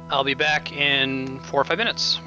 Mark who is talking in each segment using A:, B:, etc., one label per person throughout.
A: I'll be back in 4 or 5 minutes.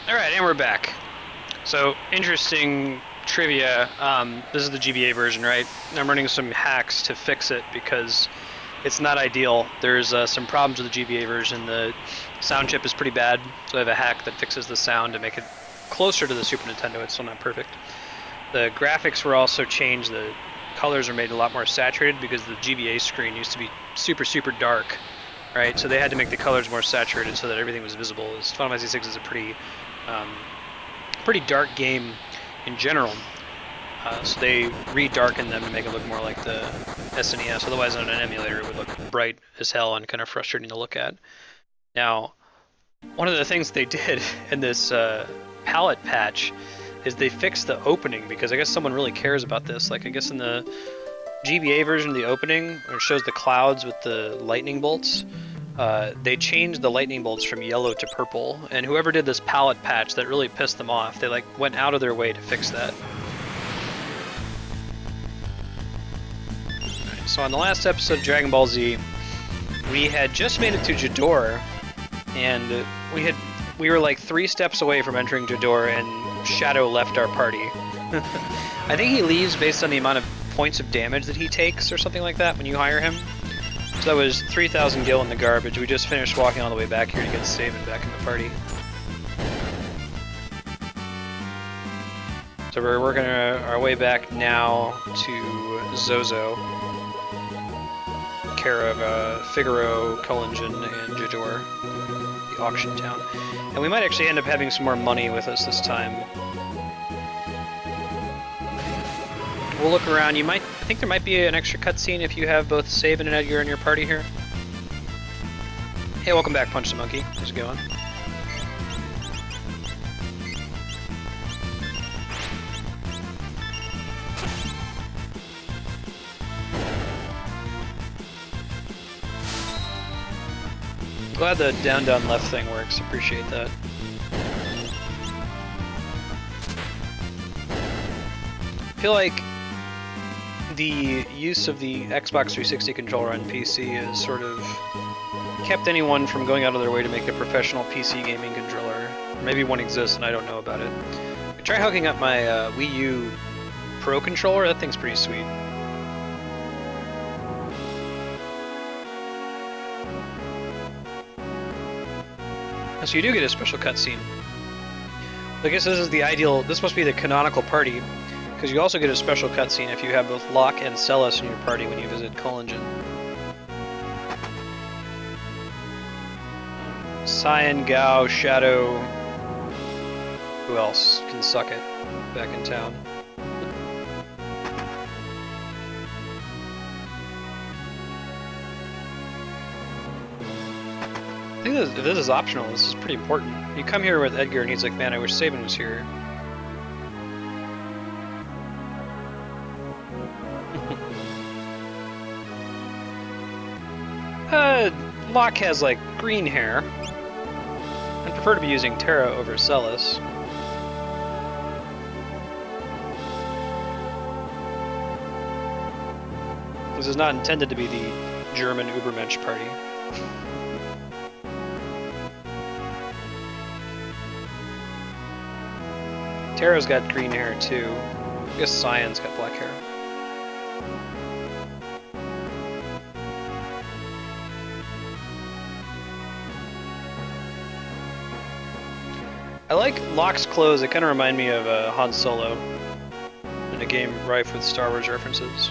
A: Alright, and we're back. So, interesting trivia. This is the GBA version, right? I'm running some hacks to fix it because it's not ideal. There's some problems with the GBA version. The sound chip is pretty bad, so I have a hack that fixes the sound to make it closer to the Super Nintendo. It's still not perfect. The graphics were also changed. The colors are made a lot more saturated because the GBA screen used to be super, super dark, right? So they had to make the colors more saturated so that everything was visible. Final Fantasy VI is a pretty dark game in general. So they re-darkened them to make it look more like the SNES. Otherwise, on an emulator, it would look bright as hell and kind of frustrating to look at. Now, one of the things they did in this palette patch is they fixed the opening, because I guess someone really cares about this. Like, I guess in the GBA version of the opening, where it shows the clouds with the lightning bolts, they changed the lightning bolts from yellow to purple, and whoever did this palette patch, that really pissed them off. They like went out of their way to fix that. Right, so on the last episode of Dragon Ball Z, we had just made it to Jador, and we were like 3 steps away from entering Jador, and Shadow left our party. I think he leaves based on the amount of points of damage that he takes or something like that when you hire him. So that was 3,000 gil in the garbage. We just finished walking all the way back here to get save and back in the party. So we're working our way back now to Zozo, care of Figaro, Cullingen, and Jador, the auction town. And we might actually end up having some more money with us this time. We'll look around. I think there might be an extra cutscene if you have both Sabin and Edgar in your party here. Hey, welcome back, Punch the Monkey. How's it going? Glad the down left thing works. Appreciate that. I feel like the use of the Xbox 360 controller on PC has sort of kept anyone from going out of their way to make a professional PC gaming controller. Maybe one exists and I don't know about it. Try hooking up my Wii U Pro controller. That thing's pretty sweet. So you do get a special cutscene. I guess this is the ideal. This must be the canonical party, because you also get a special cutscene if you have both Locke and Celes in your party when you visit Cullingen. Cyan, Gao, Shadow. Who else can suck it back in town? I think if this is optional, this is pretty important. You come here with Edgar and he's like, man, I wish Sabin was here. Locke has like green hair. I'd prefer to be using Terra over Celes. This is not intended to be the German Ubermensch party. Terra's got green hair too. I guess Cyan's got black hair. I like Locke's clothes. They kind of remind me of Han Solo in a game rife with Star Wars references.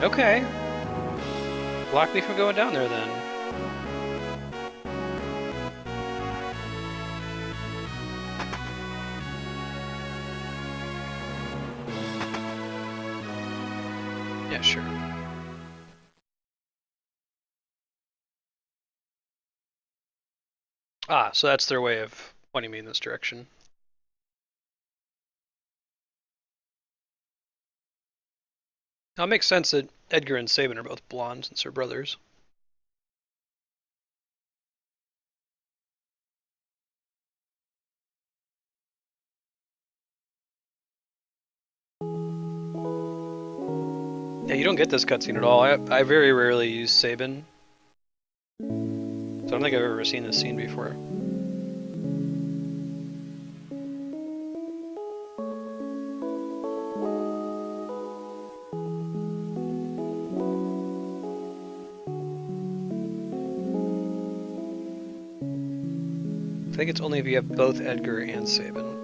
A: Okay. Block me from going down there then. Yeah, sure. Ah, so that's their way of pointing me in this direction. Now it makes sense that Edgar and Sabin are both blonde since they're brothers. Yeah, you don't get this cutscene at all. I very rarely use Sabin. So I don't think I've ever seen this scene before. I think it's only if you have both Edgar and Sabin.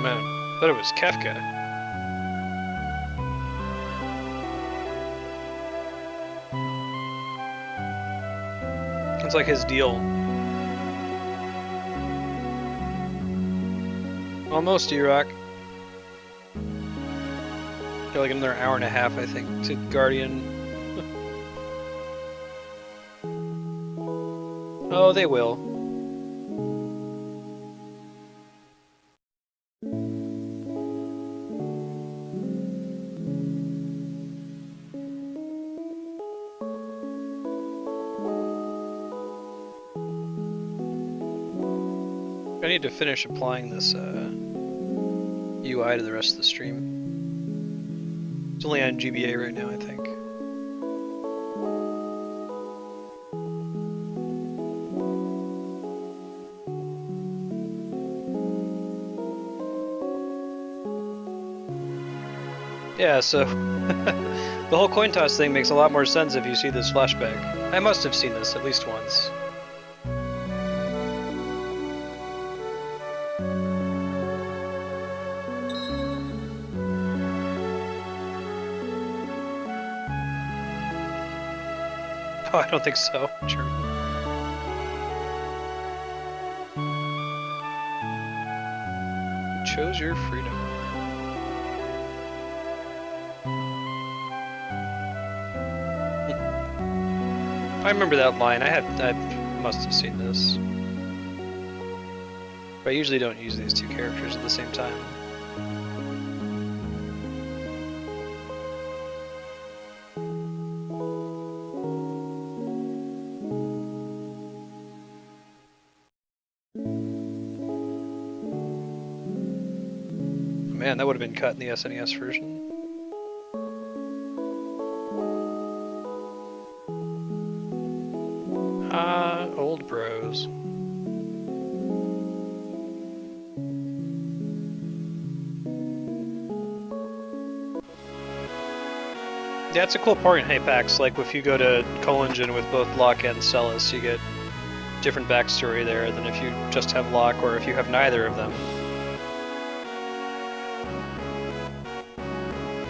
A: Man, I thought it was Kefka. It's like his deal. Almost, E-Rock. Got like another hour and a half, I think, to Guardian. Oh, they will. I need to finish applying this UI to the rest of the stream. It's only on GBA right now, I think. Yeah, so the whole coin toss thing makes a lot more sense if you see this flashback. I must have seen this at least once. Oh, I don't think so. Sure. Chose your freedom. I remember that line. I must have seen this. But I usually don't use these two characters at the same time. Man, that would have been cut in the SNES version. Old bros. Yeah, it's a cool part in Hapax. Like if you go to Collingen with both Locke and Celes, you get different backstory there than if you just have Locke or if you have neither of them.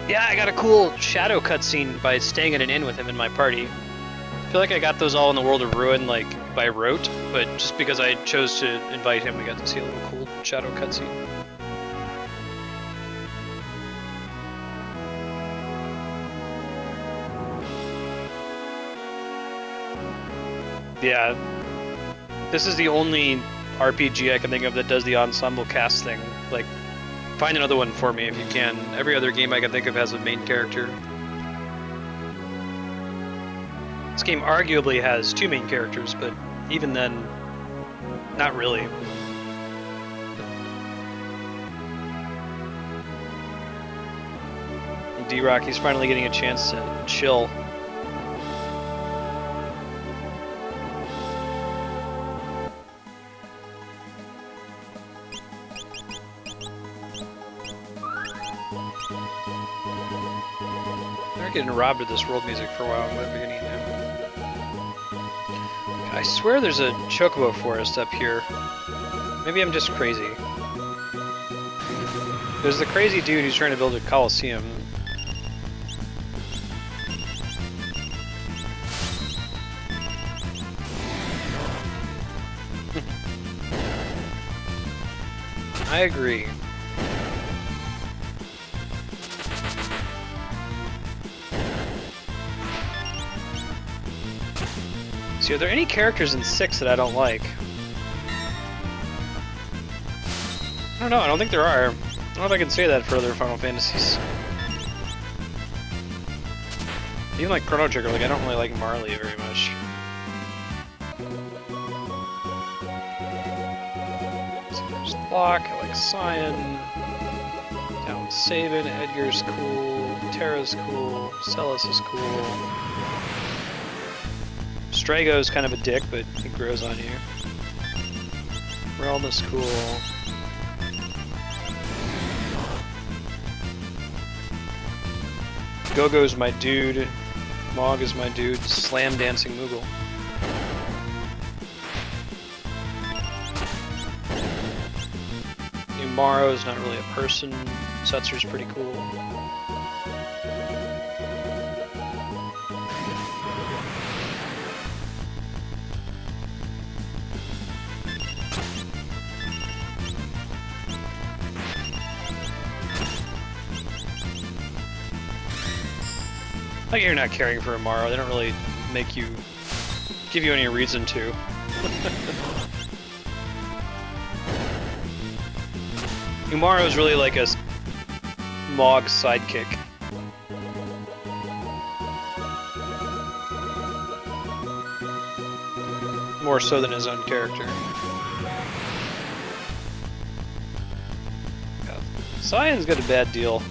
A: Yeah, I got a cool shadow cutscene by staying at an inn with him in my party. I feel like I got those all in the World of Ruin, like, by rote, but just because I chose to invite him, we got to see a little cool shadow cutscene. Yeah. This is the only RPG I can think of that does the ensemble cast thing. Like, find another one for me if you can. Every other game I can think of has a main character. This game arguably has two main characters, but even then, not really. D-Rock, he's finally getting a chance to chill. They're getting robbed of this world music for a while in the beginning there. I swear there's a chocobo forest up here. Maybe I'm just crazy. There's the crazy dude who's trying to build a coliseum. I agree. See, are there any characters in 6 that I don't like? I don't know, I don't think there are. I don't know if I can say that for other Final Fantasies. Even like Chrono Trigger, like I don't really like Marley very much. So there's Locke, I like Cyan. Down Sabin, Edgar's cool, Terra's cool, Celes is cool. Strago's kind of a dick, but he grows on you. Realm is cool. Gogo's my dude. Mog is my dude. Slam Dancing Moogle. Umaro's not really a person. Setzer's pretty cool. Like you're not caring for Umaro, they don't really make you, give you any reason to. Umaro is really like a Mog sidekick. More so than his own character. Cyan's got a bad deal.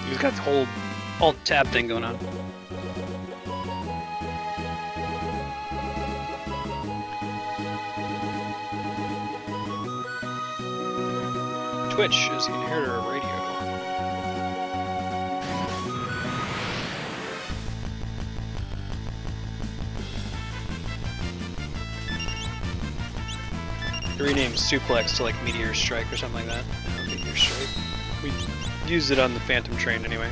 A: He's got the whole alt-tab thing going on. Twitch is the inheritor of radio. They renamed Suplex to like Meteor Strike or something like that. No, Meteor Strike. We used it on the Phantom train anyway.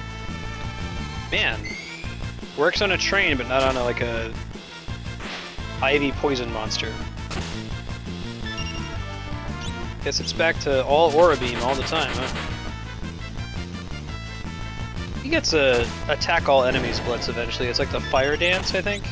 A: Man, works on a train but not on like a Ivy poison monster. Guess it's back to all Aura Beam all the time, huh? He gets a attack all enemies blitz eventually. It's like the Fire Dance, I think.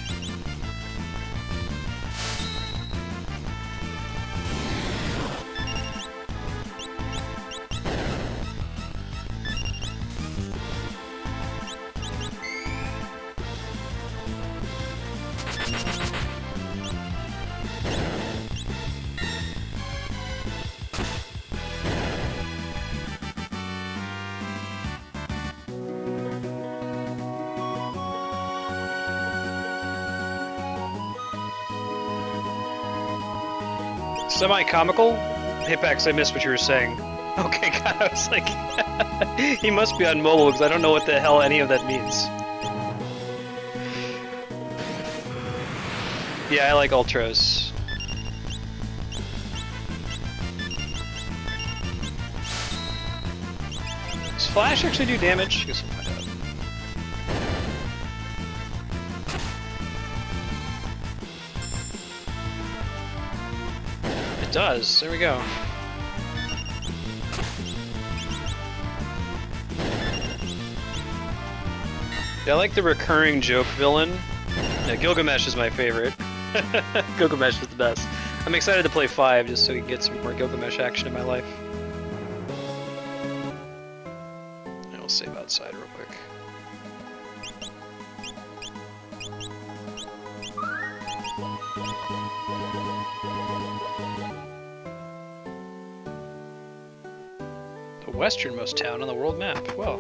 A: Semi-comical? Apex, I missed what you were saying. Okay, God, I was like... he must be on mobile, because I don't know what the hell any of that means. Yeah, I like Ultros. Does Flash actually do damage? I guess we'll find out. It does. There we go. Yeah, I like the recurring joke villain. Yeah, Gilgamesh is my favorite. Gilgamesh is the best. I'm excited to play 5 just so we can get some more Gilgamesh action in my life. And we'll save outside real quick. The westernmost town on the world map. Well,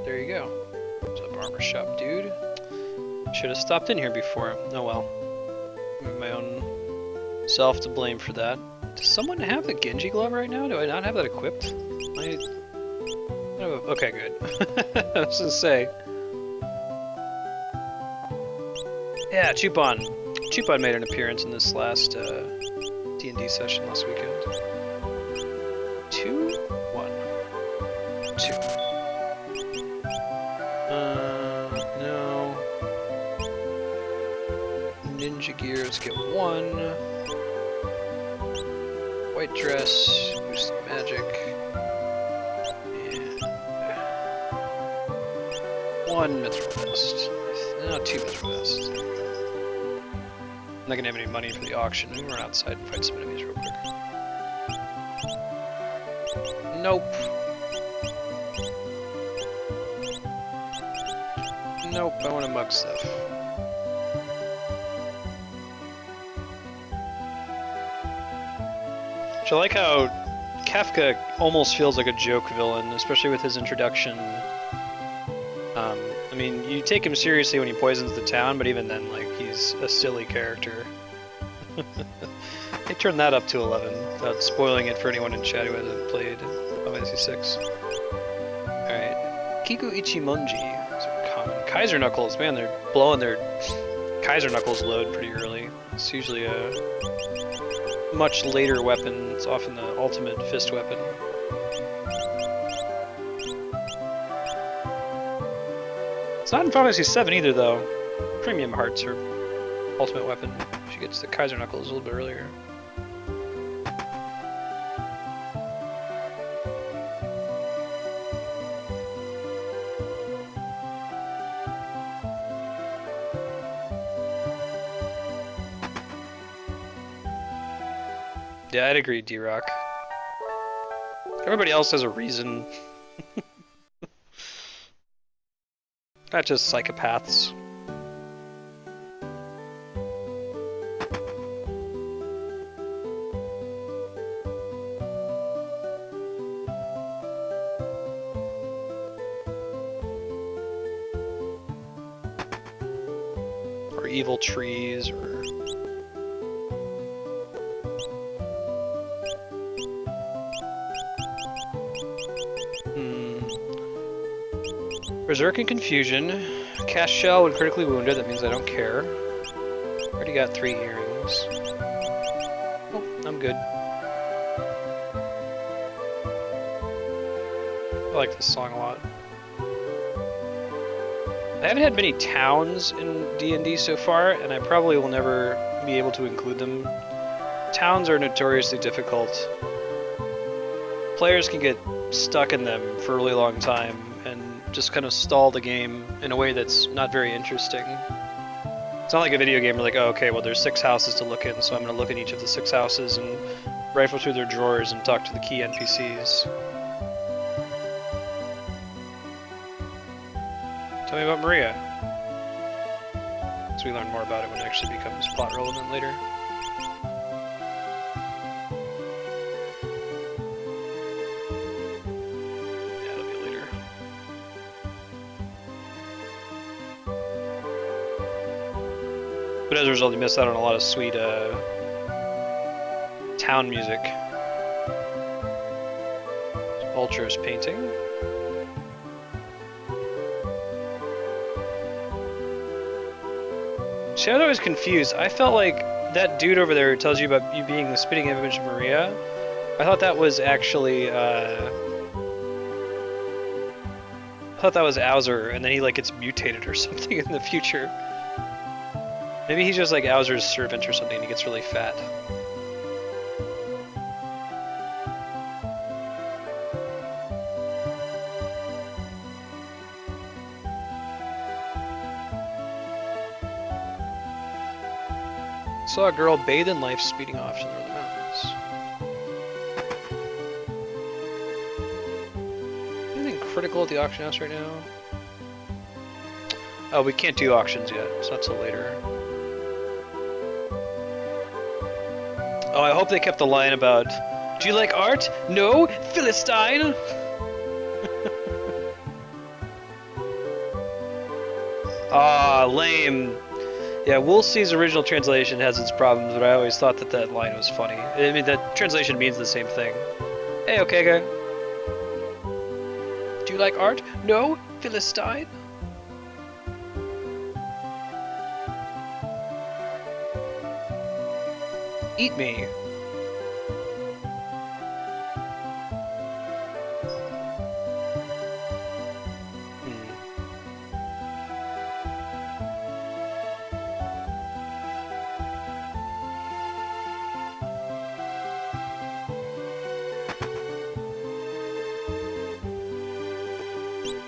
A: there you go. What's up, armor shop, dude? Should have stopped in here before. Oh well. My own self to blame for that. Does someone have the Genji glove right now? Do I not have that equipped? Okay, good. I was gonna say. Yeah, Chupon. Chupon made an appearance in this last D&D session last weekend. 2? 1. 2. No. Ninja Gears get 1. White dress, boost magic. And 1 mithril vest. No, 2 mithril vests. I'm not gonna have any money for the auction. I'm gonna run outside and fight some enemies real quick. Nope. Nope, I want to mug stuff. So I like how Kefka almost feels like a joke villain, especially with his introduction. I mean, you take him seriously when he poisons the town, but even then, like, he's a silly character. They turned that up to 11, without spoiling it for anyone in chat who hasn't played Final Fantasy 6. Alright. Kiku Ichimonji. So common. Kaiser Knuckles, man, they're blowing their Kaiser Knuckles load pretty early. It's usually a much later weapon. It's often the ultimate fist weapon. It's not in Final Fantasy 7 either, though. Premium Hearts are ultimate weapon. She gets the Kaiser Knuckles a little bit earlier. Yeah, I'd agree, D-Rock. Everybody else has a reason. Not just psychopaths. Or evil trees, or... Berserk and Confusion. Cast Shell when critically wounded, that means I don't care. Already got 3 earrings. Oh, I'm good. I like this song a lot. I haven't had many towns in D&D so far, and I probably will never be able to include them. Towns are notoriously difficult. Players can get stuck in them for a really long time, and just kind of stall the game in a way that's not very interesting. It's not like a video game where like, oh, okay, well there's 6 houses to look in, so I'm going to look in each of the 6 houses and rifle through their drawers and talk to the key NPCs. Tell me about Maria. So we learn more about it when it actually becomes plot relevant later. But as a result, you miss out on a lot of sweet town music. Ultra's painting. See, I was always confused. I felt like that dude over there who tells you about you being the spitting image of Maria. I thought that was actually, I thought that was Owzer, and then he like gets mutated or something in the future. Maybe he's just like Owzer's servant or something and he gets really fat. Saw a girl bathe in life speeding off to the northern mountains. Anything critical at the auction house right now? Oh, we can't do auctions yet, so that's till later. Oh, I hope they kept the line about, do you like art? No? Philistine? Ah, lame. Yeah, Woolsey's original translation has its problems, but I always thought that that line was funny. I mean, that translation means the same thing. Hey, okay, guy. Do you like art? No? Philistine? Eat me.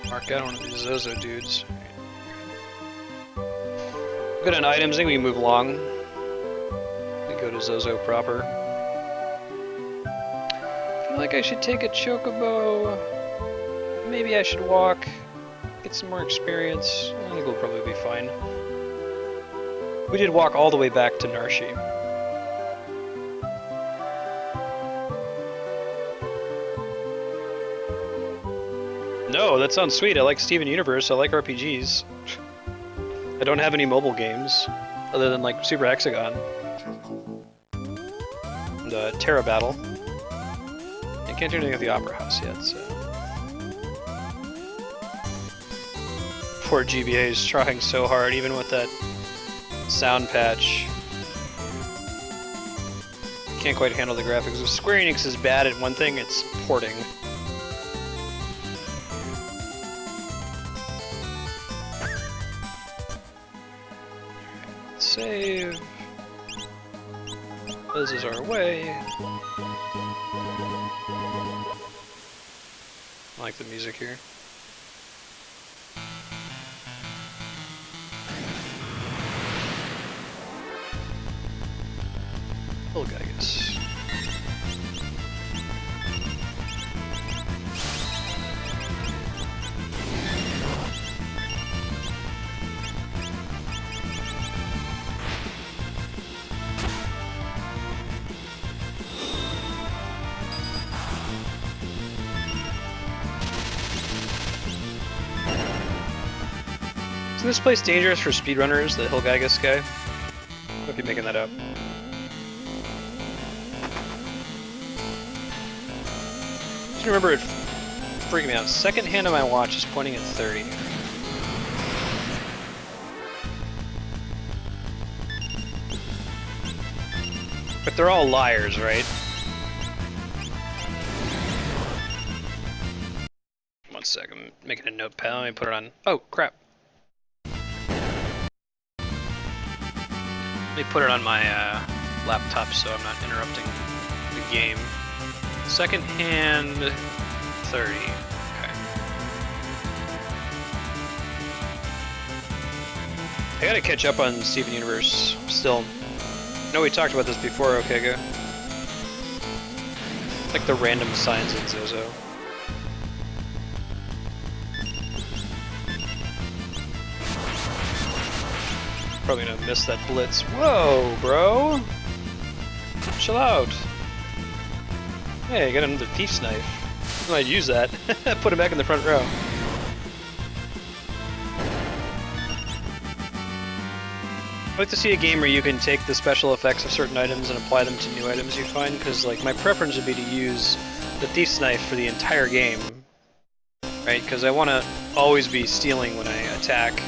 A: Mark out one of these Zozo dudes. Good on items, I think we can move along. Go to Zozo proper. I feel like I should take a chocobo. Maybe I should walk. Get some more experience. I think we'll probably be fine. We did walk all the way back to Narshi. No, that sounds sweet. I like Steven Universe. I like RPGs. I don't have any mobile games other than like Super Hexagon. The Terra Battle. I can't do anything at the Opera House yet, so... Poor GBA is trying so hard, even with that sound patch. Can't quite handle the graphics. If Square Enix is bad at one thing, it's porting. Save. This is our way. I like the music here. Little guy, I guess. Isn't this place dangerous for speedrunners, the Hilgigas guy? Might be making that up. Just remember it freaking me out. Second hand on my watch is pointing at 30. But they're all liars, right? One sec, I'm making a notepad. Let me put it on. Oh, crap. Let me put it on my laptop so I'm not interrupting the game. Second hand 30. Okay. I gotta catch up on Steven Universe still. I know we talked about this before, Okega. Like the random signs in Zozo. Probably gonna miss that blitz. Whoa, bro! Chill out. Hey, I got another thief's knife. I might use that. Put him back in the front row. I'd like to see a game where you can take the special effects of certain items and apply them to new items you find, because like my preference would be to use the thief's knife for the entire game, right? Because I want to always be stealing when I attack,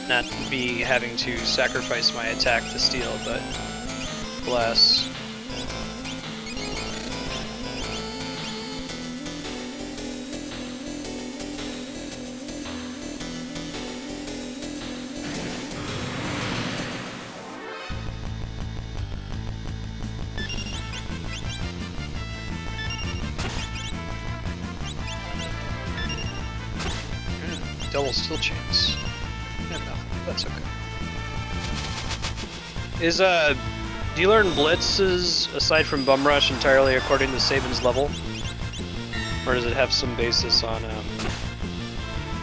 A: not be having to sacrifice my attack to steal, but bless. Double steal chance. Yeah, nothing. That's okay. Is do you learn blitzes aside from bum rush entirely according to Saban's level, or does it have some basis on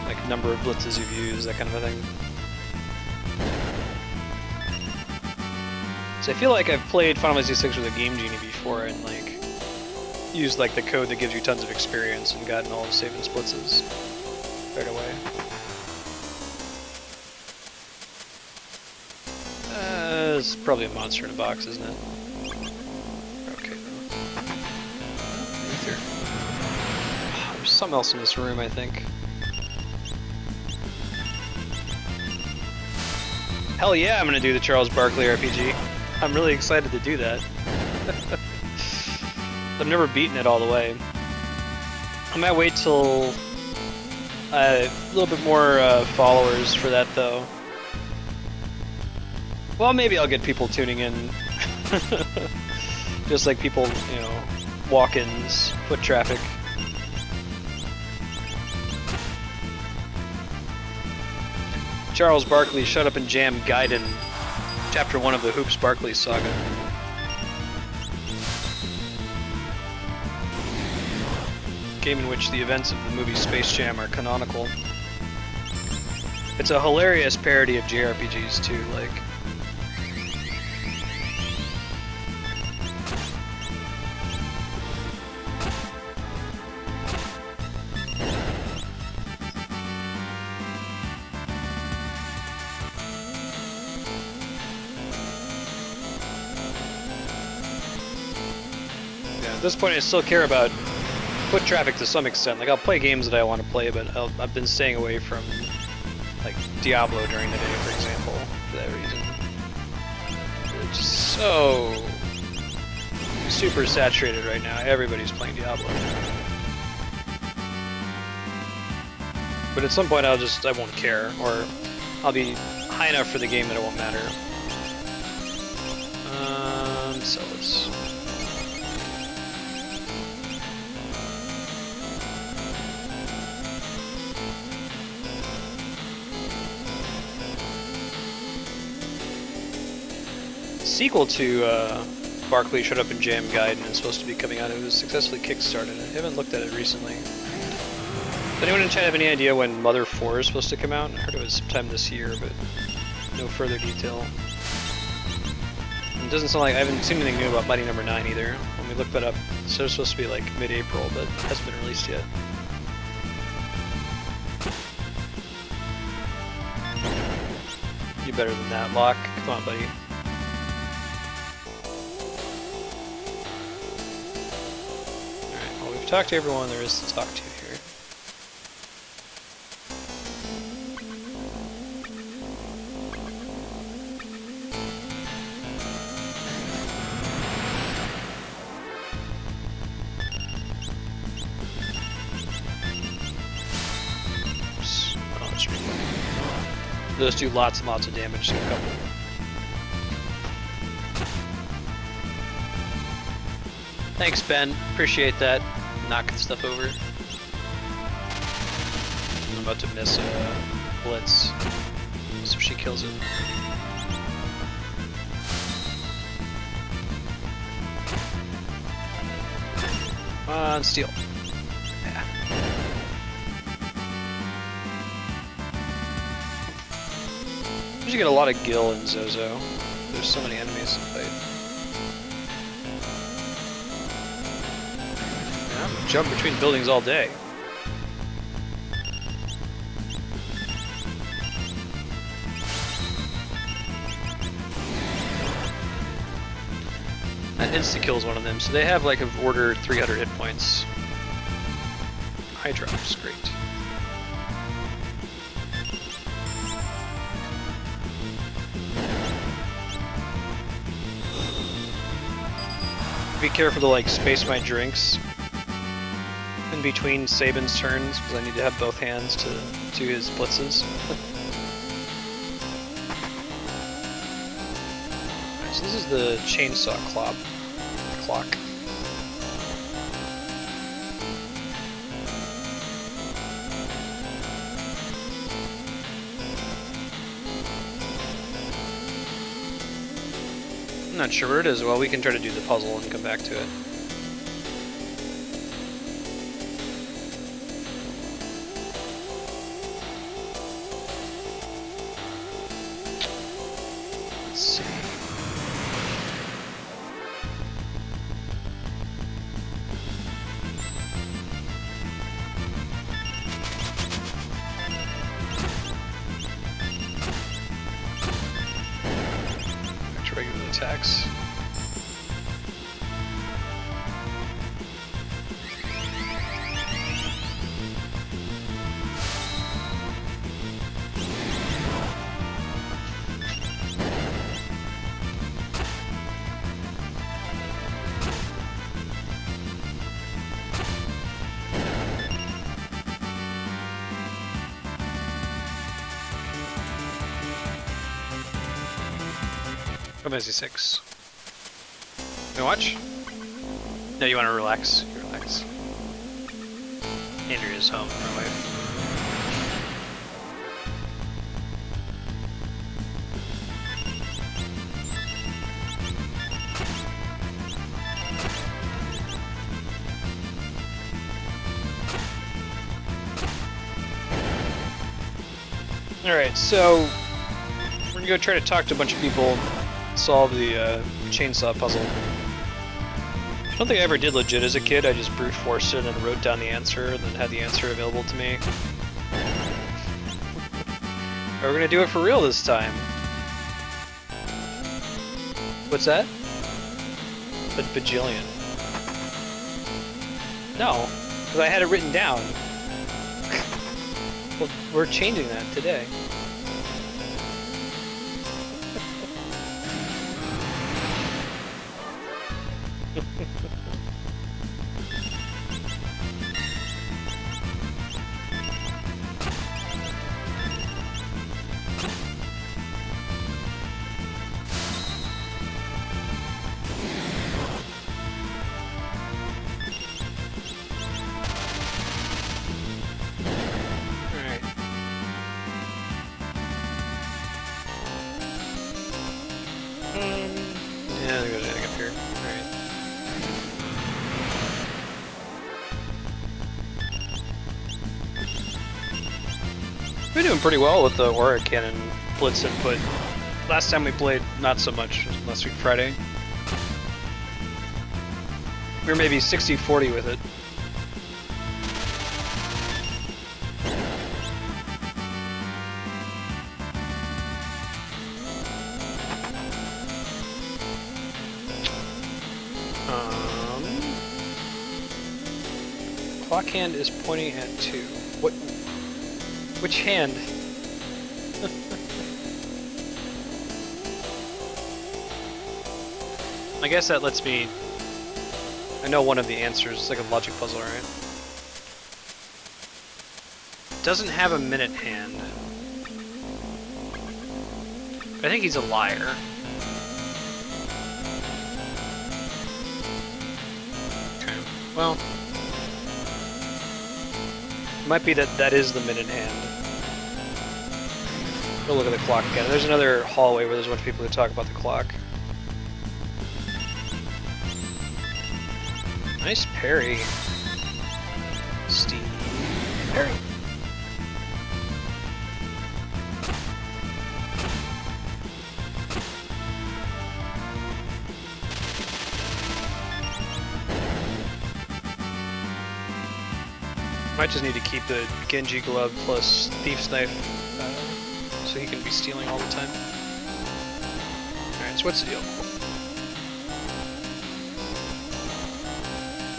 A: like number of blitzes you've used, that kind of a thing? So I feel like I've played Final Fantasy VI with a Game Genie before and like used like the code that gives you tons of experience and gotten all of Saban's blitzes right away. It's probably a monster in a box, isn't it? Okay. There's something else in this room, I think. Hell yeah, I'm gonna do the Charles Barkley RPG. I'm really excited to do that. I've never beaten it all the way. I might wait till a little bit more followers for that, though. Well, maybe I'll get people tuning in. Just like people, you know, walk-ins, foot traffic. Charles Barkley, Shut Up and Jam Gaiden, Chapter 1 of the Hoops Barkley Saga. Game in which the events of the movie Space Jam are canonical. It's a hilarious parody of JRPGs too, like. At this point, I still care about foot traffic to some extent. Like, I'll play games that I want to play, but I've been staying away from, like, Diablo during the day, for example, for that reason. It's so super saturated right now. Everybody's playing Diablo. But at some point, I won't care, or I'll be high enough for the game that it won't matter. So let's. Sequel to Barkley Shut Up and Jam Gaiden is supposed to be coming out. It was successfully kickstarted. I haven't looked at it recently. Does anyone in chat have any idea when Mother 4 is supposed to come out? I heard it was sometime this year, but no further detail. It doesn't sound like I haven't seen anything new about Mighty Number 9 either. When we looked that up, it's supposed to be like mid-April, but it hasn't been released yet. better than that, Locke. Come on, buddy. Alright, well, we've talked to everyone there is to talk to here. Those do lots and lots of damage to a couple. Thanks, Ben. Appreciate that. Knocking stuff over. I'm about to miss a blitz. So she kills it. Come on, steal. Yeah. You should get a lot of Gil in Zozo. There's so many enemies to fight. Yeah, I'm jump between buildings all day. That insta-kills one of them, so they have like of order 300 hit points. High drops, great. Be careful to like space my drinks in between Sabin's turns, because I need to have both hands to do his blitzes. Alright, so this is the chainsaw clock. I'm not sure where it is. Well, we can try to do the puzzle and come back to it. Let's see. Regular attacks. I'm busy 6. You wanna watch? No, you wanna relax? You relax. Andrea's home, my wife. Alright, so we're gonna go try to talk to a bunch of people, solve the chainsaw puzzle. I don't think I ever did legit as a kid. I just brute forced it and wrote down the answer and then had the answer available to me. We're gonna do it for real this time. What's that? A bajillion. No, because I had it written down. Well, we're changing that today. Yeah, there's anything up here. Alright. We're doing pretty well with the Aura Cannon blitz input. Last time we played, not so much. Last week, Friday. We were maybe 60-40 with it. clock hand is pointing at 2. What? Which hand? I guess that lets me... I know one of the answers. It's like a logic puzzle, right? Doesn't have a minute hand. I think he's a liar. Okay. Well... It might be that is the minute hand. We'll look at the clock again. There's another hallway where there's a bunch of people who talk about the clock. Nice parry. Steve Perry. Might just need to keep the Genji glove plus Thief's knife so he can be stealing all the time. Alright, so what's the deal?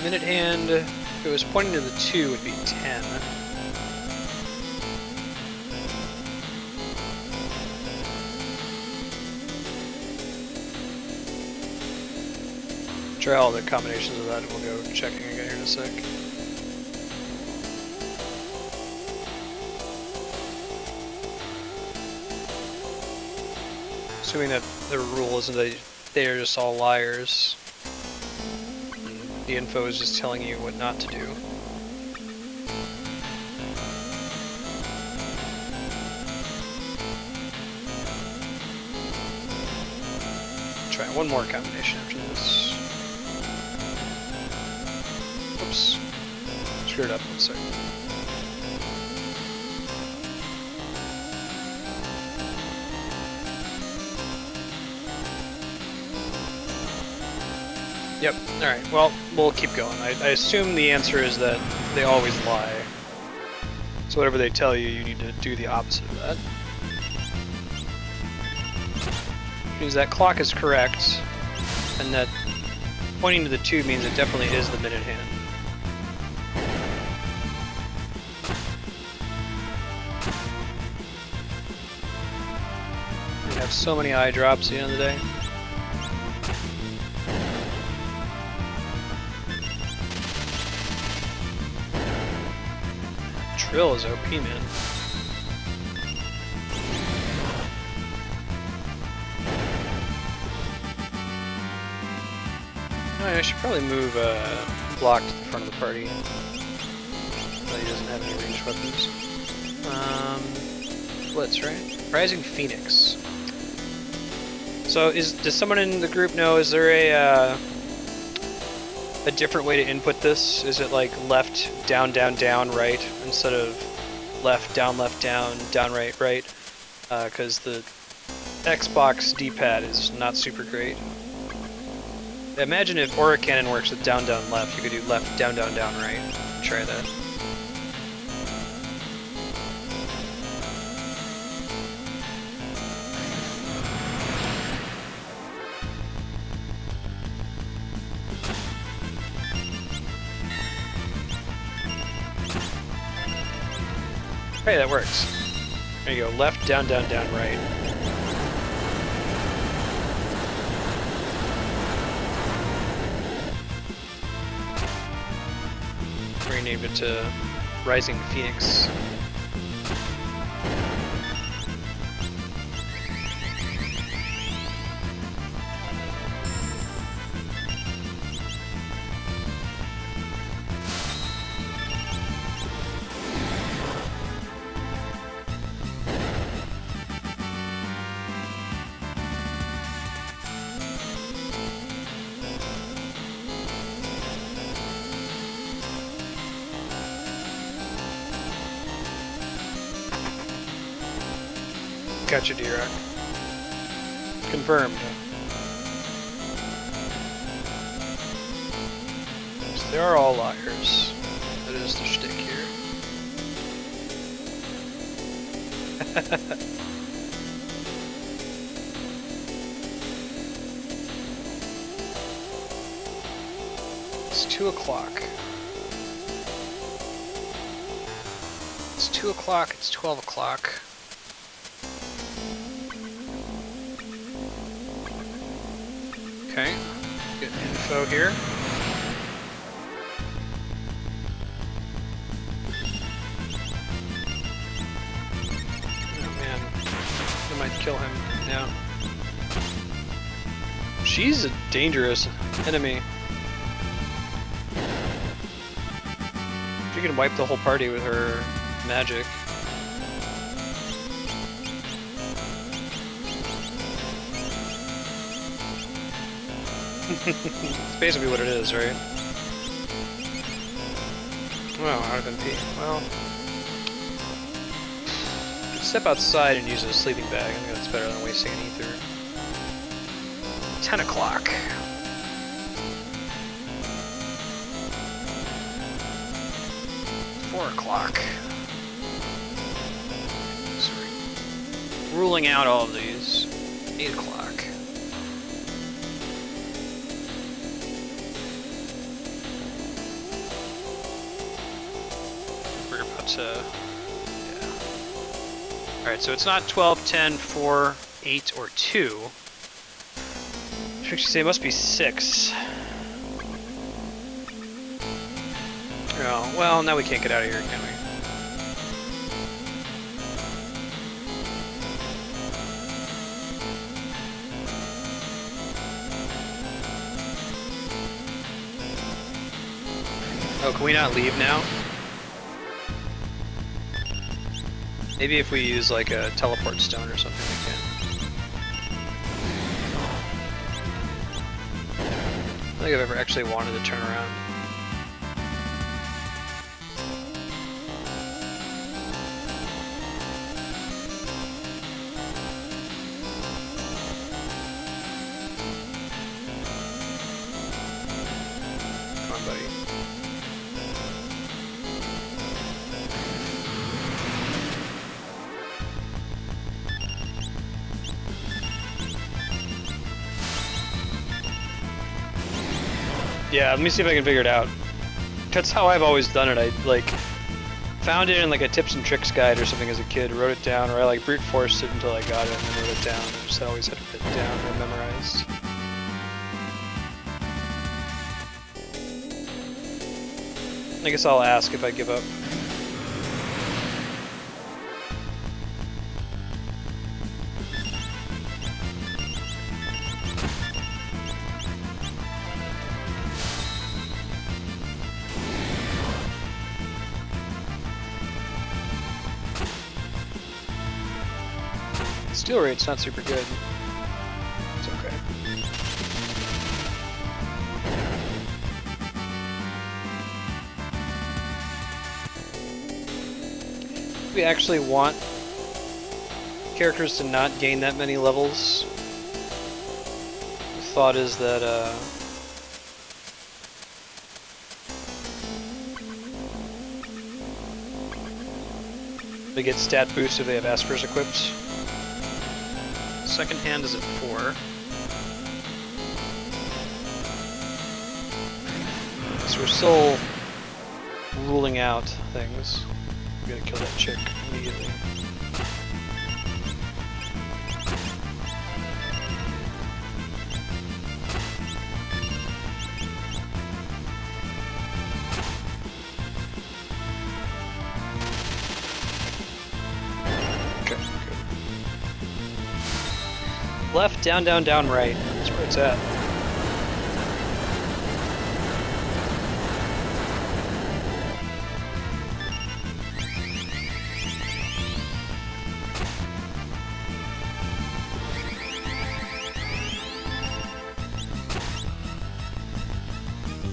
A: Minute hand, if it was pointing to the 2, would be 10. Try all the combinations of that and we'll go checking again here in a sec. Assuming that the rule isn't that they are just all liars. The info is just telling you what not to do. Try one more combination after this. Oops. Screwed up. Sorry. Yep, alright, well, we'll keep going. I assume the answer is that they always lie. So whatever they tell you, you need to do the opposite of that. Which means that clock is correct, and that pointing to the 2 means it definitely is the minute hand. We have so many eye drops at the end of the day. Trill is OP, man. I should probably move Block to the front of the party. But he doesn't have any ranged weapons. Blitz, right? Rising Phoenix. So does someone in the group know, is there a different way to input this? Is it like left, down, right, instead of left, down, right, right? Because the Xbox D-pad is not super great. Imagine if Aura Cannon works with down, left. You could do left, down, right. Try that. Hey, that works. There you go. Left, down, right. Renamed it to Rising Phoenix. Gotcha, D-Rock. Confirmed. Yes, they are all liars. That is the shtick here. It's 2 o'clock. 2 o'clock, it's 12 o'clock. Okay, get info here. Oh man, I might kill him now. She's a dangerous enemy. She can wipe the whole party with her magic. It's basically what it is, right? Well, out of MP. Well, step outside and use a sleeping bag. I think that's better than wasting an ether. 10 o'clock. O'clock. Ruling out all of these. 8 o'clock. We're about to... yeah. Alright, so it's not 12, 10, 4, 8, or 2. I should say it must be 6. Oh, well, now we can't get out of here, can we? Oh, can we not leave now? Maybe if we use like a teleport stone or something we can. I don't think I've ever actually wanted to turn around. Yeah, let me see if I can figure it out. That's how I've always done it. I like found it in like a tips and tricks guide or something as a kid, wrote it down, or I like brute forced it until I got it and then wrote it down. I just always had it written down or memorized. I guess I'll ask if I give up. Steal rate's not super good. It's okay. We actually want characters to not gain that many levels. The thought is that they get stat boost if they have Aspers equipped. Second hand is at 4. So we're still ruling out things. We gotta kill that chick immediately. Left, down, down, down, right. That's where it's at.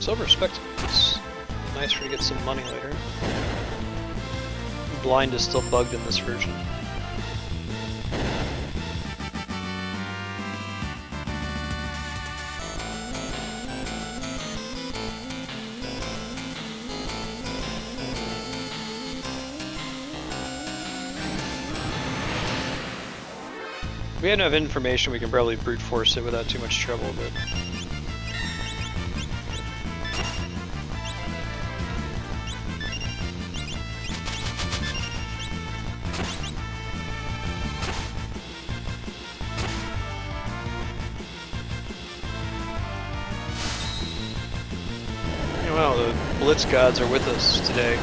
A: Silver Spectacles. Nice for to get some money later. Blind is still bugged in this version. We have enough information, we can probably brute force it without too much trouble, but... Blitz gods are with us today.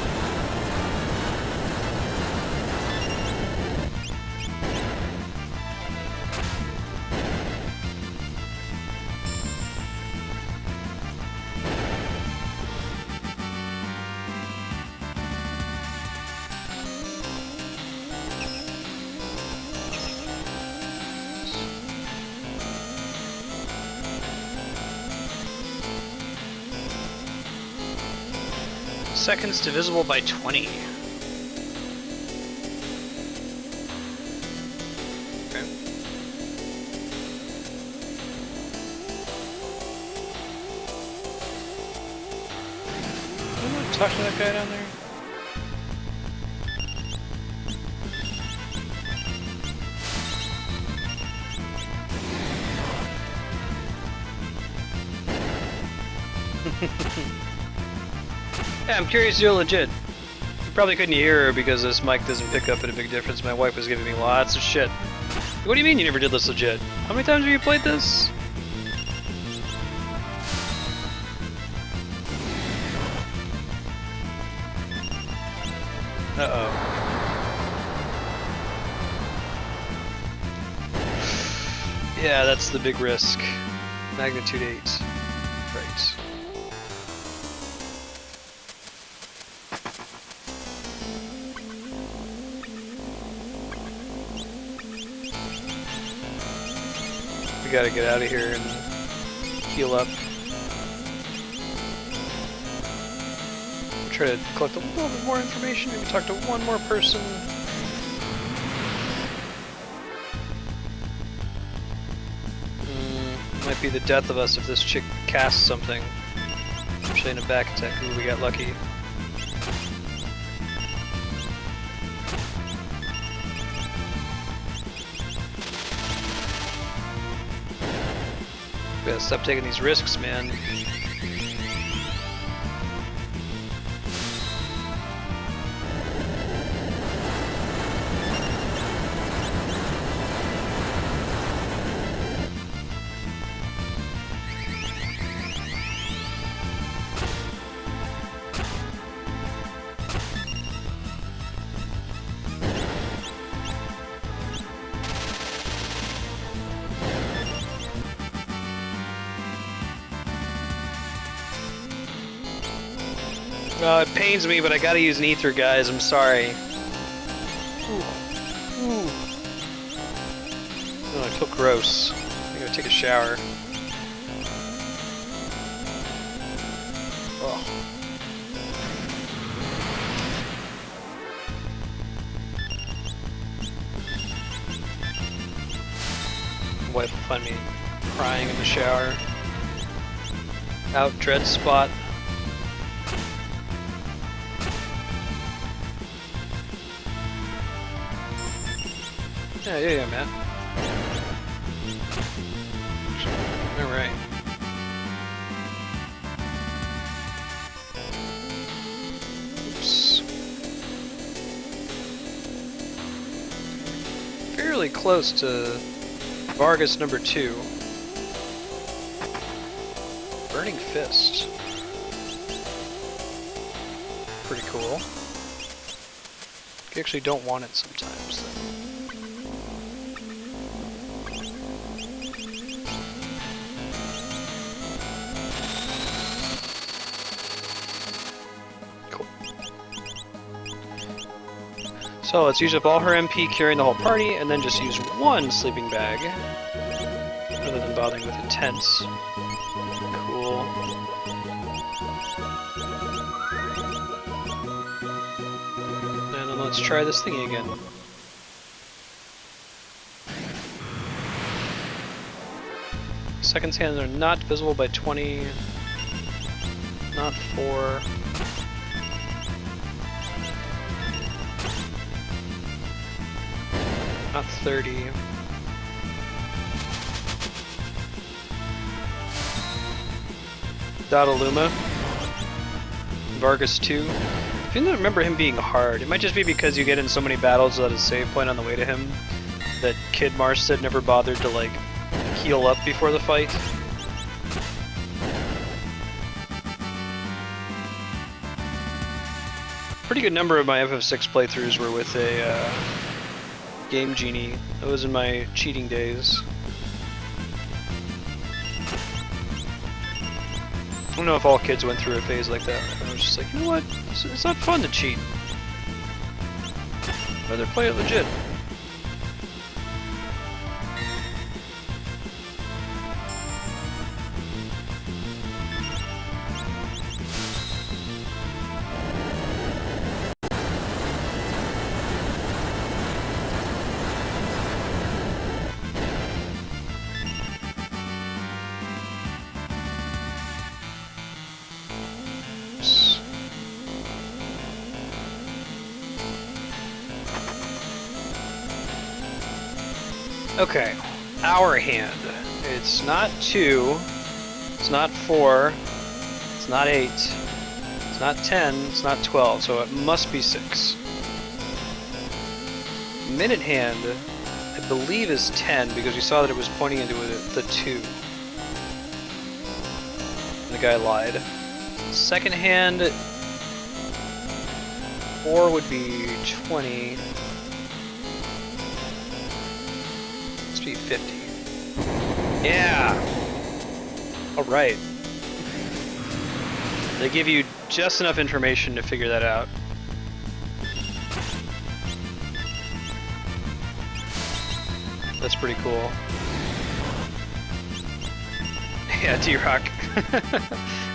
A: Seconds divisible by 20. Okay. I'm gonna talk to that guy down there. Yeah, I'm curious you're legit. You probably couldn't hear her because this mic doesn't pick up at a big difference. My wife was giving me lots of shit. What do you mean you never did this legit? How many times have you played this? Uh-oh. Yeah, that's the big risk. Magnitude 8. Right. We gotta get out of here and heal up. Try to collect a little bit more information, maybe talk to one more person. Might be the death of us if this chick casts something. Especially in a back attack. Ooh, we got lucky. We gotta stop taking these risks, man. It pains me, but I gotta use an ether, guys. I'm sorry. Ooh. Ooh. Oh, I feel gross. I gotta take a shower. Oh. My wife will find me crying in the shower. Out dread spot. Yeah, man. Alright. Oops. Fairly close to Vargas number 2. Burning Fist. Pretty cool. You actually don't want it sometimes, though. So let's use up all her MP curing the whole party, and then just use one sleeping bag, rather than bothering with intense. Cool. And then let's try this thingy again. Seconds hands are not visible by 20, not 4. Not 30. Dodaluma. Vargas 2. I don't remember him being hard. It might just be because you get in so many battles without a save point on the way to him that Kid Marstead never bothered to like heal up before the fight. pretty good number of my FF6 playthroughs were with a Game Genie. That was in my cheating days. I don't know if all kids went through a phase like that. I was just like, you know what? It's not fun to cheat. I'd rather play it legit. Okay, our hand. It's not 2, it's not 4, it's not 8, it's not 10, it's not 12, so it must be 6. Minute hand, I believe, is 10 because we saw that it was pointing into the 2. And the guy lied. Second hand, 4 would be 20. Be 50. Yeah! Alright. They give you just enough information to figure that out. That's pretty cool. Yeah, D-Rock.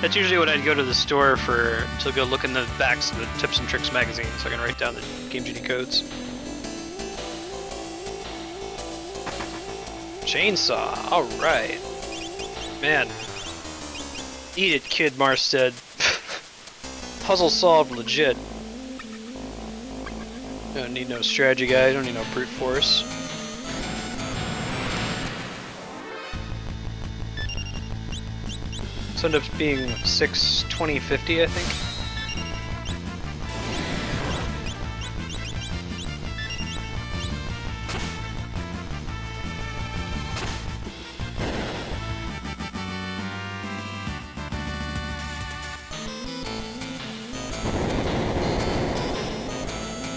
A: That's usually what I'd go to the store to go look in the backs of the Tips and Tricks magazine so I can write down the Game Genie codes. Chainsaw, alright. Man. Eat it, kid Marstead. Puzzle solved legit. Don't need no strategy guide, don't need no brute force. This ended up being 6, 20, 50, I think.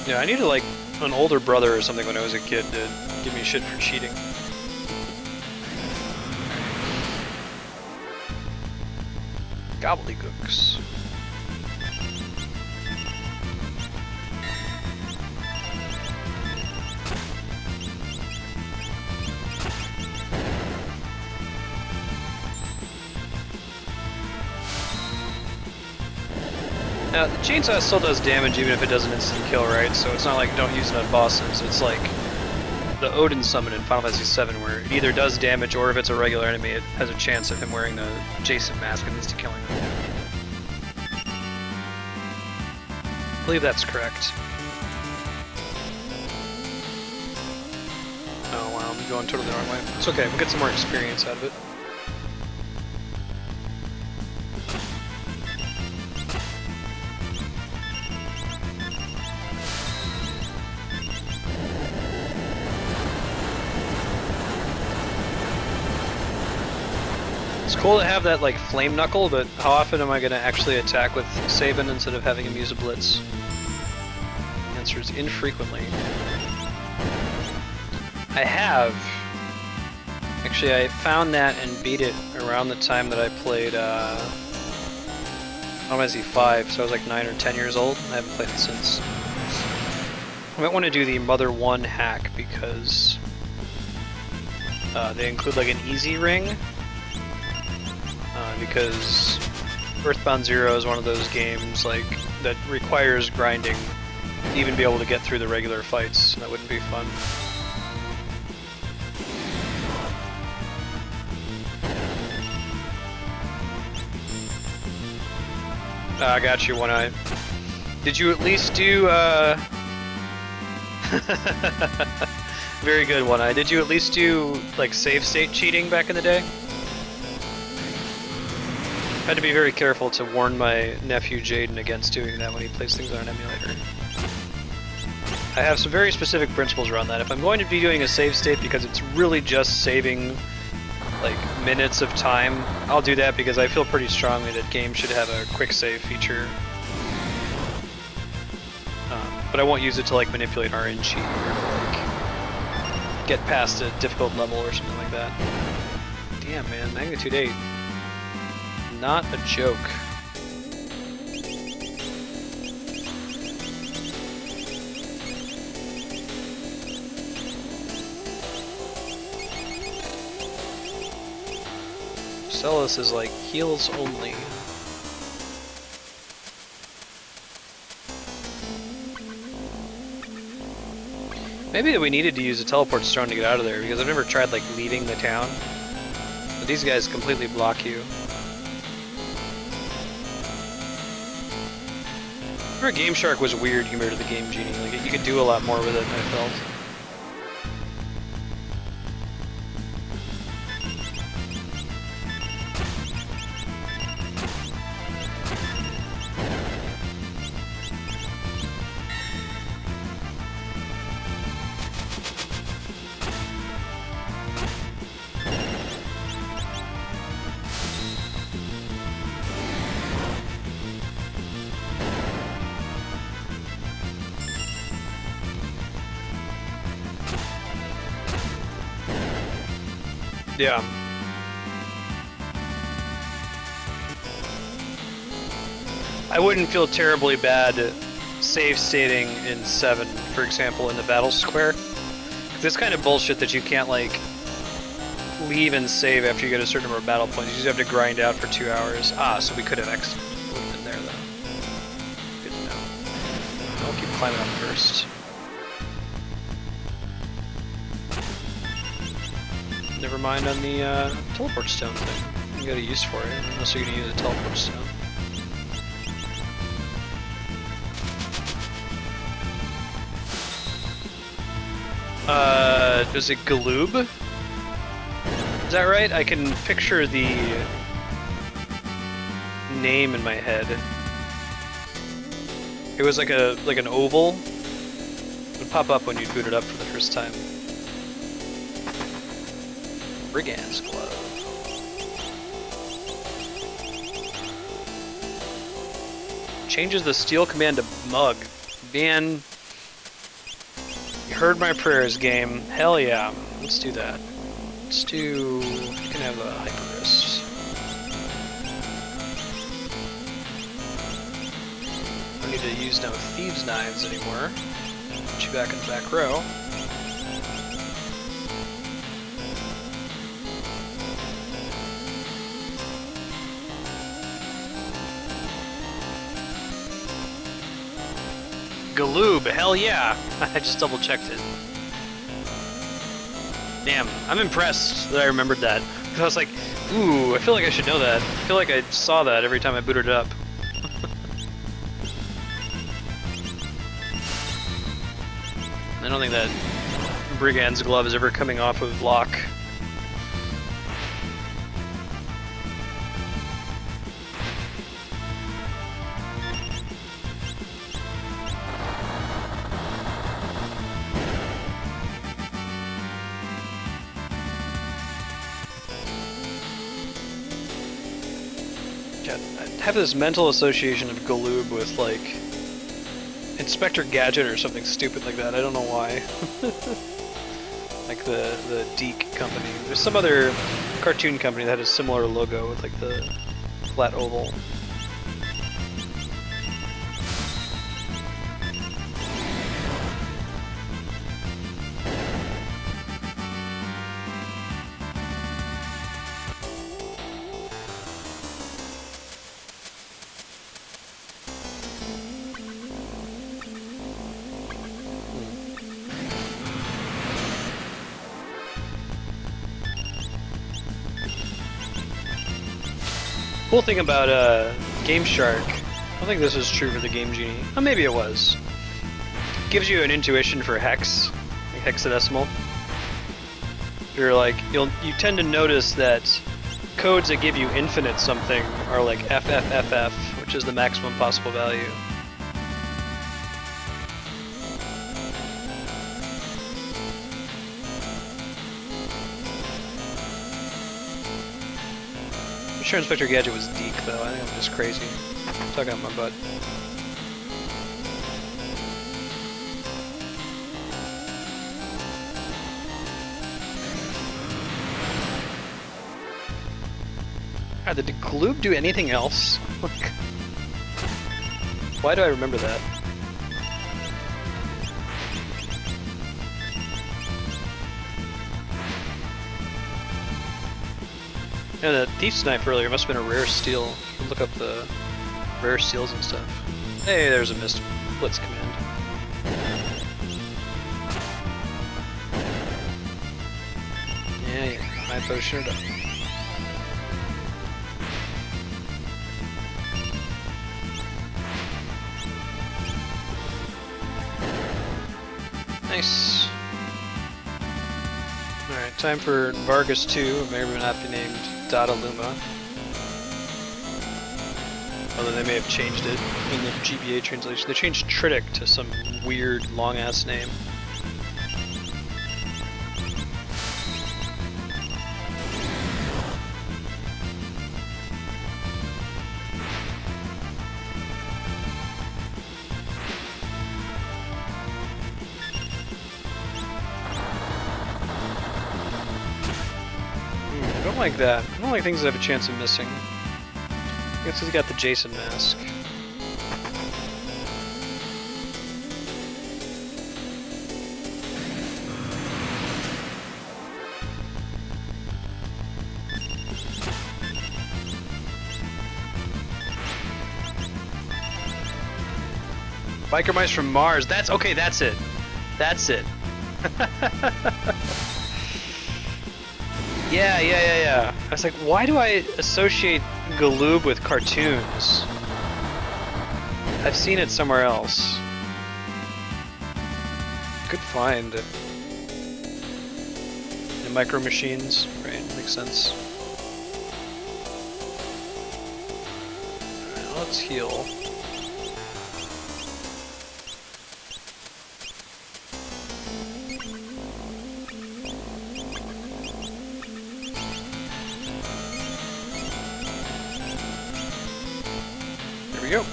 A: Yeah, I needed like an older brother or something when I was a kid to give me shit for cheating. Gobbledygooks. Now, the chainsaw still does damage even if it doesn't instant kill, right? So it's not like don't use it on bosses. It's like the Odin summon in Final Fantasy VII where it either does damage or if it's a regular enemy it has a chance of him wearing the Jason mask and insta killing them. I believe that's correct. Oh wow, I'm going totally the wrong way. It's okay, we'll get some more experience out of it. It's cool to have that like flame knuckle, but how often am I going to actually attack with Sabin instead of having him use a blitz? The answer is infrequently. I have. Actually, I found that and beat it around the time that I played Final Fantasy V, so I was like 9 or 10 years old. I haven't played it since. I might want to do the Mother 1 hack because they include like an easy ring. Because Earthbound Zero is one of those games like that requires grinding to even be able to get through the regular fights. That wouldn't be fun. I got you, One Eye. Did you at least do very good, One Eye. Did you at least do like save state cheating back in the day? I had to be very careful to warn my nephew Jaden against doing that when he plays things on an emulator. I have some very specific principles around that. If I'm going to be doing a save state because it's really just saving like minutes of time, I'll do that because I feel pretty strongly that games should have a quick save feature. but I won't use it to like manipulate RNG or like get past a difficult level or something like that. Damn, man, magnitude 8. Not a joke. Celis is like heals only. Maybe we needed to use a teleport stone to get out of there, because I've never tried like leaving the town. But these guys completely block you. Remember Game Shark was weird compared to the Game Genie. Like you could do a lot more with it, I felt. Yeah. I wouldn't feel terribly bad save stating in 7, for example, in the battle square. It's kind of bullshit that you can't like leave and save after you get a certain number of battle points. You just have to grind out for 2 hours. Ah, so we could have exited. Would have been there though. Good to know. I'll keep climbing up first. Never mind on the teleport stone thing. You got a use for it, unless you're gonna use a teleport stone. Is it Galoob? Is that right? I can picture the name in my head. It was like an oval. It would pop up when you boot it up for the first time. Brigand's Glove. Changes the steel command to Mug. Man, you heard my prayers, game. Hell yeah. Let's do that. Let's do... You can have a Hyperus. Don't need to use no Thieves' Knives anymore. Put you back in the back row. Galoob, hell yeah! I just double checked it. Damn, I'm impressed that I remembered that. I was like, ooh, I feel like I should know that. I feel like I saw that every time I booted it up. I don't think that Brigand's Glove is ever coming off of lock. I have this mental association of Galoob with like Inspector Gadget or something stupid like that. I don't know why. Like the Deke company. There's some other cartoon company that had a similar logo with like the flat oval. Cool thing about Game Shark, I don't think this was true for the Game Genie. Oh, maybe it was. Gives you an intuition for hex, like hexadecimal. You're like you tend to notice that codes that give you infinite something are like FFFF, which is the maximum possible value. I'm sure Inspector Gadget was Deke though. I think I'm just crazy. I'm talking out my butt. God, did Gloob do anything else? Why do I remember that? Yeah, the Thief's Knife earlier must have been a rare steel. Look up the rare steals and stuff. Hey, there's a missed Blitz command. Yeah, high potion it up. Nice. Alright, time for Vargas 2. It may or may not be named Dada Luma. Although they may have changed it in the GBA translation. They changed Tritic to some weird long-ass name. I don't like that. I don't like things that have a chance of missing. I guess he's got the Jason mask. Biker Mice from Mars. That's okay, that's it. That's it. Yeah. I was like, why do I associate Galoob with cartoons? I've seen it somewhere else. Good find. The Micro Machines, right? Makes sense. Alright, let's heal. There we go.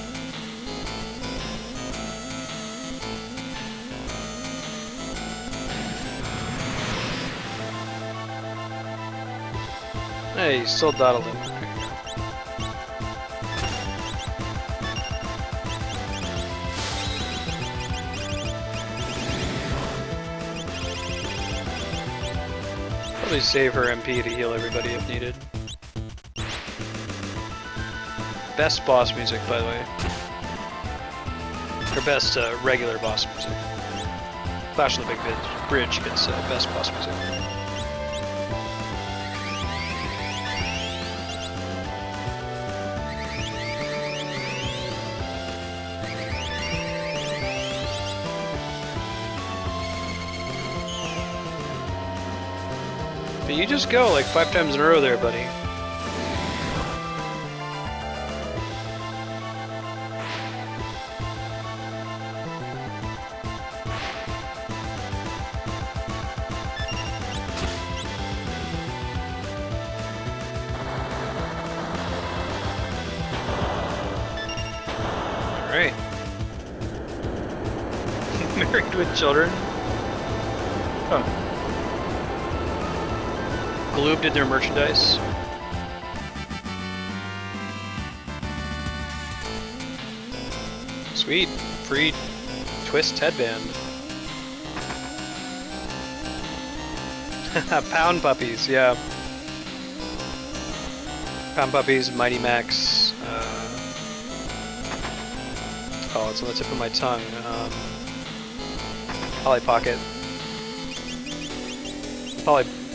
A: Hey, you still dawdled him. Probably save her MP to heal everybody if needed. Best boss music, by the way. Or best regular boss music. Clash of the Big Bridge gets best boss music. But you just go like 5 times in a row there, buddy. Alright. Married with children? Huh. Gloob did their merchandise. Sweet. Free twist headband. Pound Puppies, yeah. Pound Puppies, Mighty Max. Oh, it's on the tip of my tongue. Polly Pocket.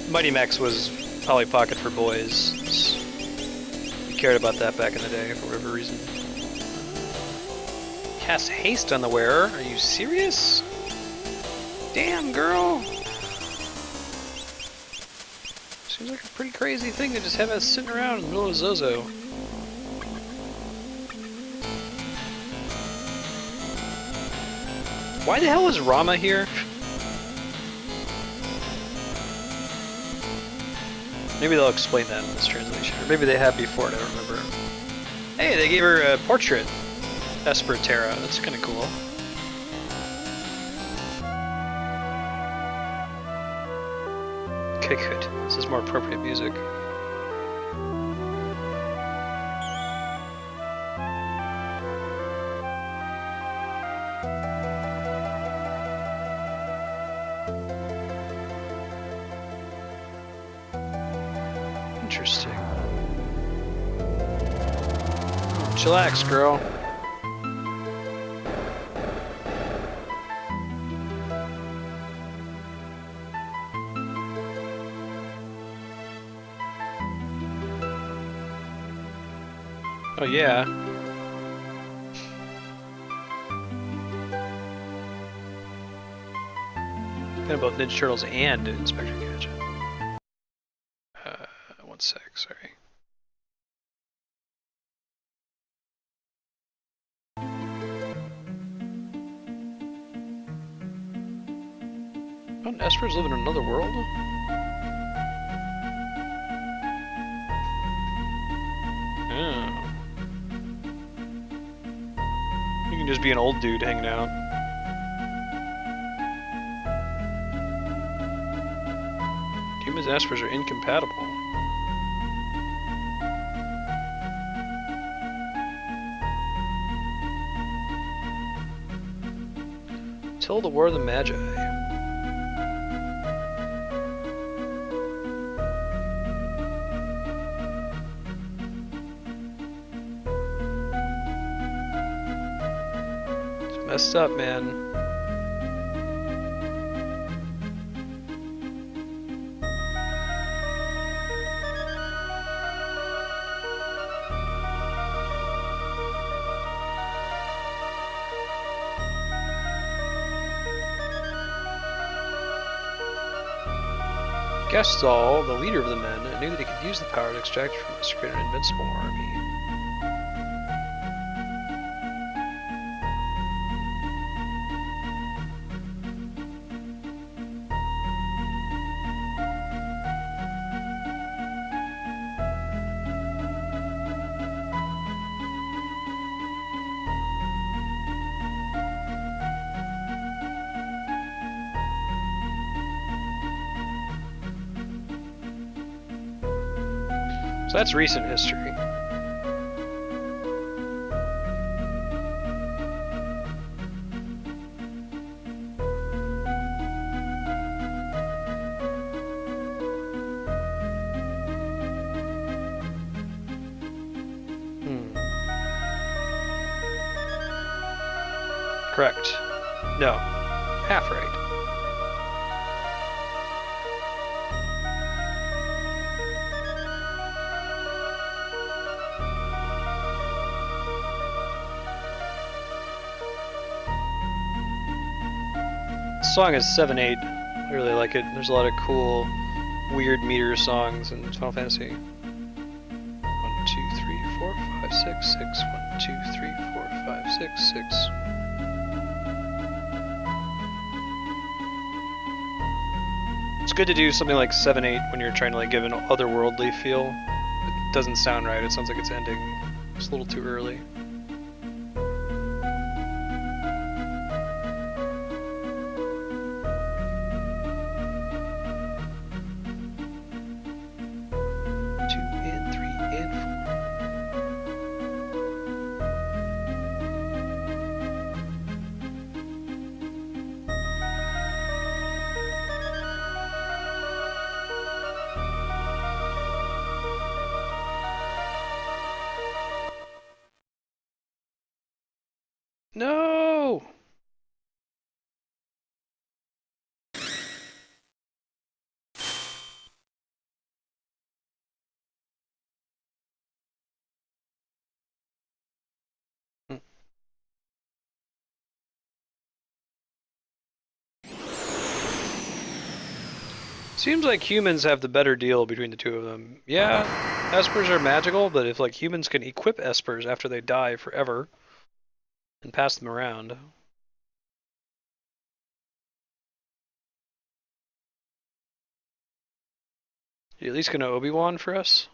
A: Mighty Max was Polly Pocket for boys. We cared about that back in the day for whatever reason. Cast haste on the wearer? Are you serious? Damn, girl! Seems like a pretty crazy thing to just have us sitting around in the middle of Zozo. Why the hell is Rama here? Maybe they'll explain that in this translation. Or maybe they have before, I don't remember. Hey, they gave her a portrait. Esper Terra, that's kind of cool. Okay, good. This is more appropriate music. Interesting. Chillax, girl. Oh yeah. Kind of both Ninja Turtles and Inspector Gadget. 1 sec, sorry. Don't Espers live in another world? Oh. You can just be an old dude hanging out. Humans and Espers are incompatible. Till the War of the Magi. It's messed up, man. Gestalt, the leader of the men, knew that he could use the power to extract from us to create an invincible army. So that's recent history. Correct. No. Half right. The song is 7/8. I really like it. There's a lot of cool, weird meter songs in Final Fantasy. 1, 2, 3, 4, 5, 6, 6. 1, 2, 3, 4, 5, 6, 6. It's good to do something like 7/8 when you're trying to like give an otherworldly feel. It doesn't sound right. It sounds like it's ending. It's a little too early. No! Seems like humans have the better deal between the two of them. Yeah, Espers are magical, but if like humans can equip Espers after they die forever and pass them around. You at least gonna Obi-Wan for us?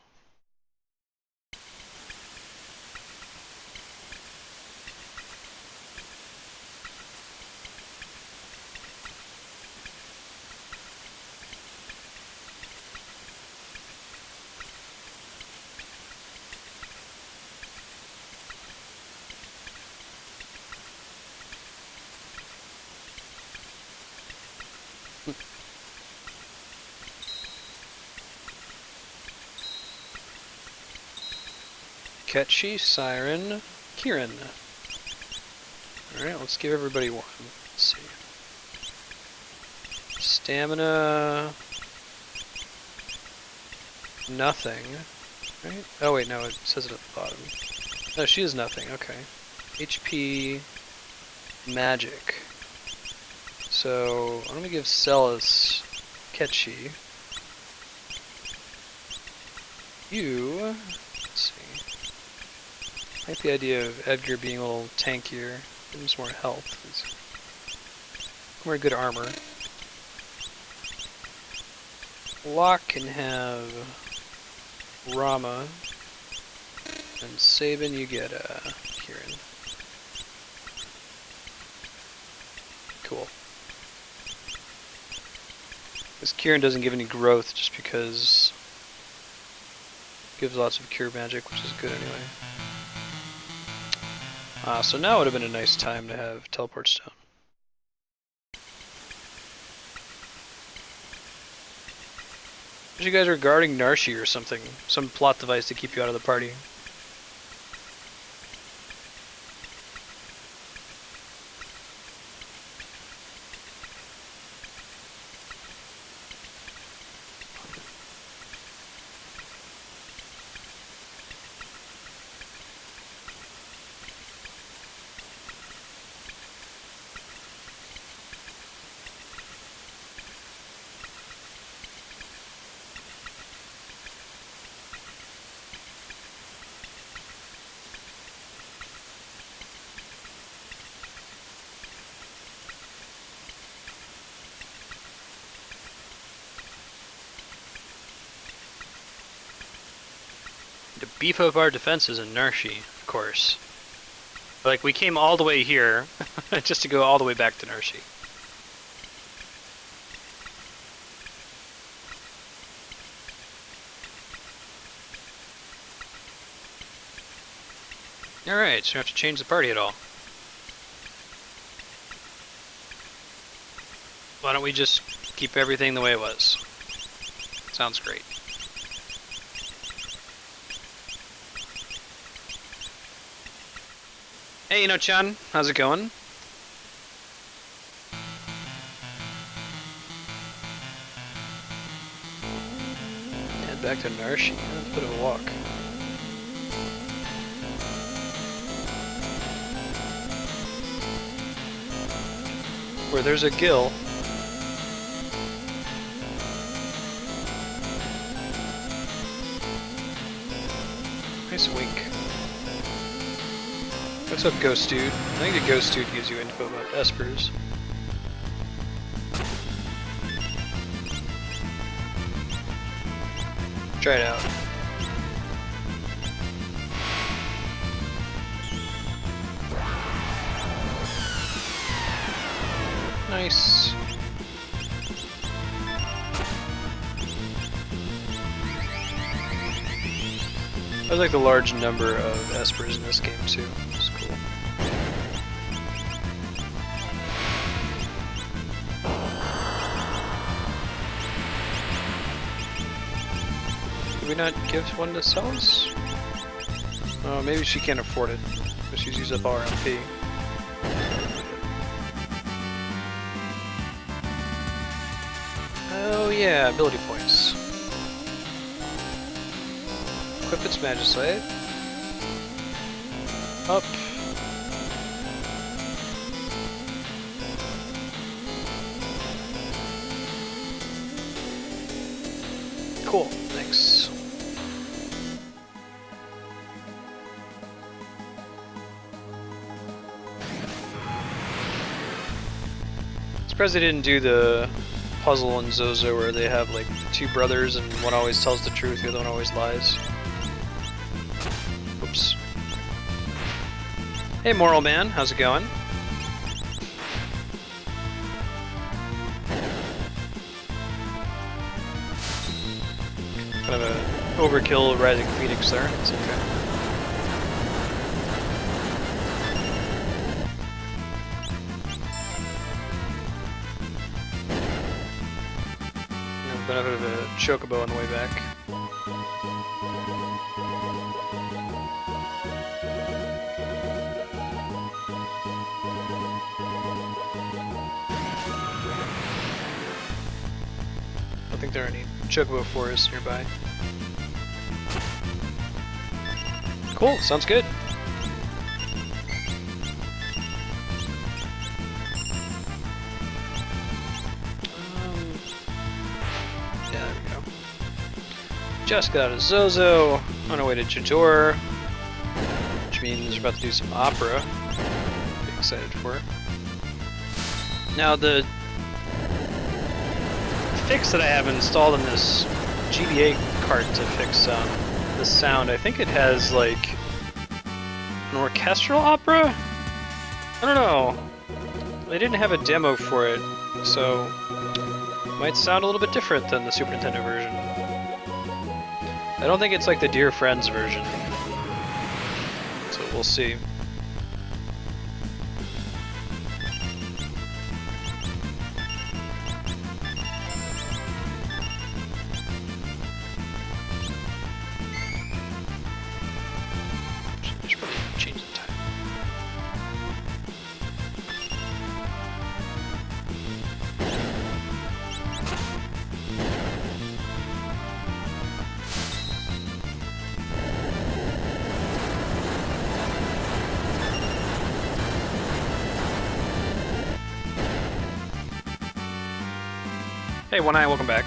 A: Ketchi, Siren, Kieran. Alright, let's give everybody one. Let's see. Stamina... Nothing. Right? Oh wait, no, it says it at the bottom. No, she has nothing, okay. HP... Magic. So, I'm gonna give Celis Ketchi. You... Let's see. I like the idea of Edgar being a little tankier. Give him some more health. Wear good armor. Locke can have Rama. And Sabin, you get Kieran. Cool. This Kieran doesn't give any growth just because it gives lots of cure magic, which is good anyway. So now would have been a nice time to have Teleport Stone. You guys are guarding Narshi or something. Some plot device to keep you out of the party. To beef up our defenses in Narshi, of course. Like, we came all the way here just to go all the way back to Narshi. Alright, so you don't have to change the party at all. Why don't we just keep everything the way it was? Sounds great. Hey, Ino-chan, how's it going? Head back to Narshi. That's a bit of a walk. Where there's a Gil. Nice wink. What's up, Ghost Dude? I think the Ghost Dude gives you info about Espers. Try it out. Nice. I like the large number of Espers in this game too. It's cool. Did we not give one to Celis? Oh, maybe she can't afford it, because she's used up all her MP. Oh yeah, ability points. Equip its Magislate. Up. Cool, thanks. Surprised they didn't do the puzzle in Zozo where they have like two brothers and one always tells the truth, the other one always lies. Oops. Hey Moral Man, how's it going? Kind of a overkill Rising Phoenix there, it's okay. Benefit of a chocobo on the way back. there are any chocobo forests nearby. Cool, sounds good. Yeah, there we go. Just got out of Zozo, on our way to Jador, which means we're about to do some opera. Be excited for it. Now the fix that I have installed in this GBA cart to fix the sound, I think it has like an orchestral opera? I don't know. They didn't have a demo for it, so it might sound a little bit different than the Super Nintendo version. I don't think it's like the Dear Friends version, so we'll see. Should probably change the time. Hey, One Eye, welcome back.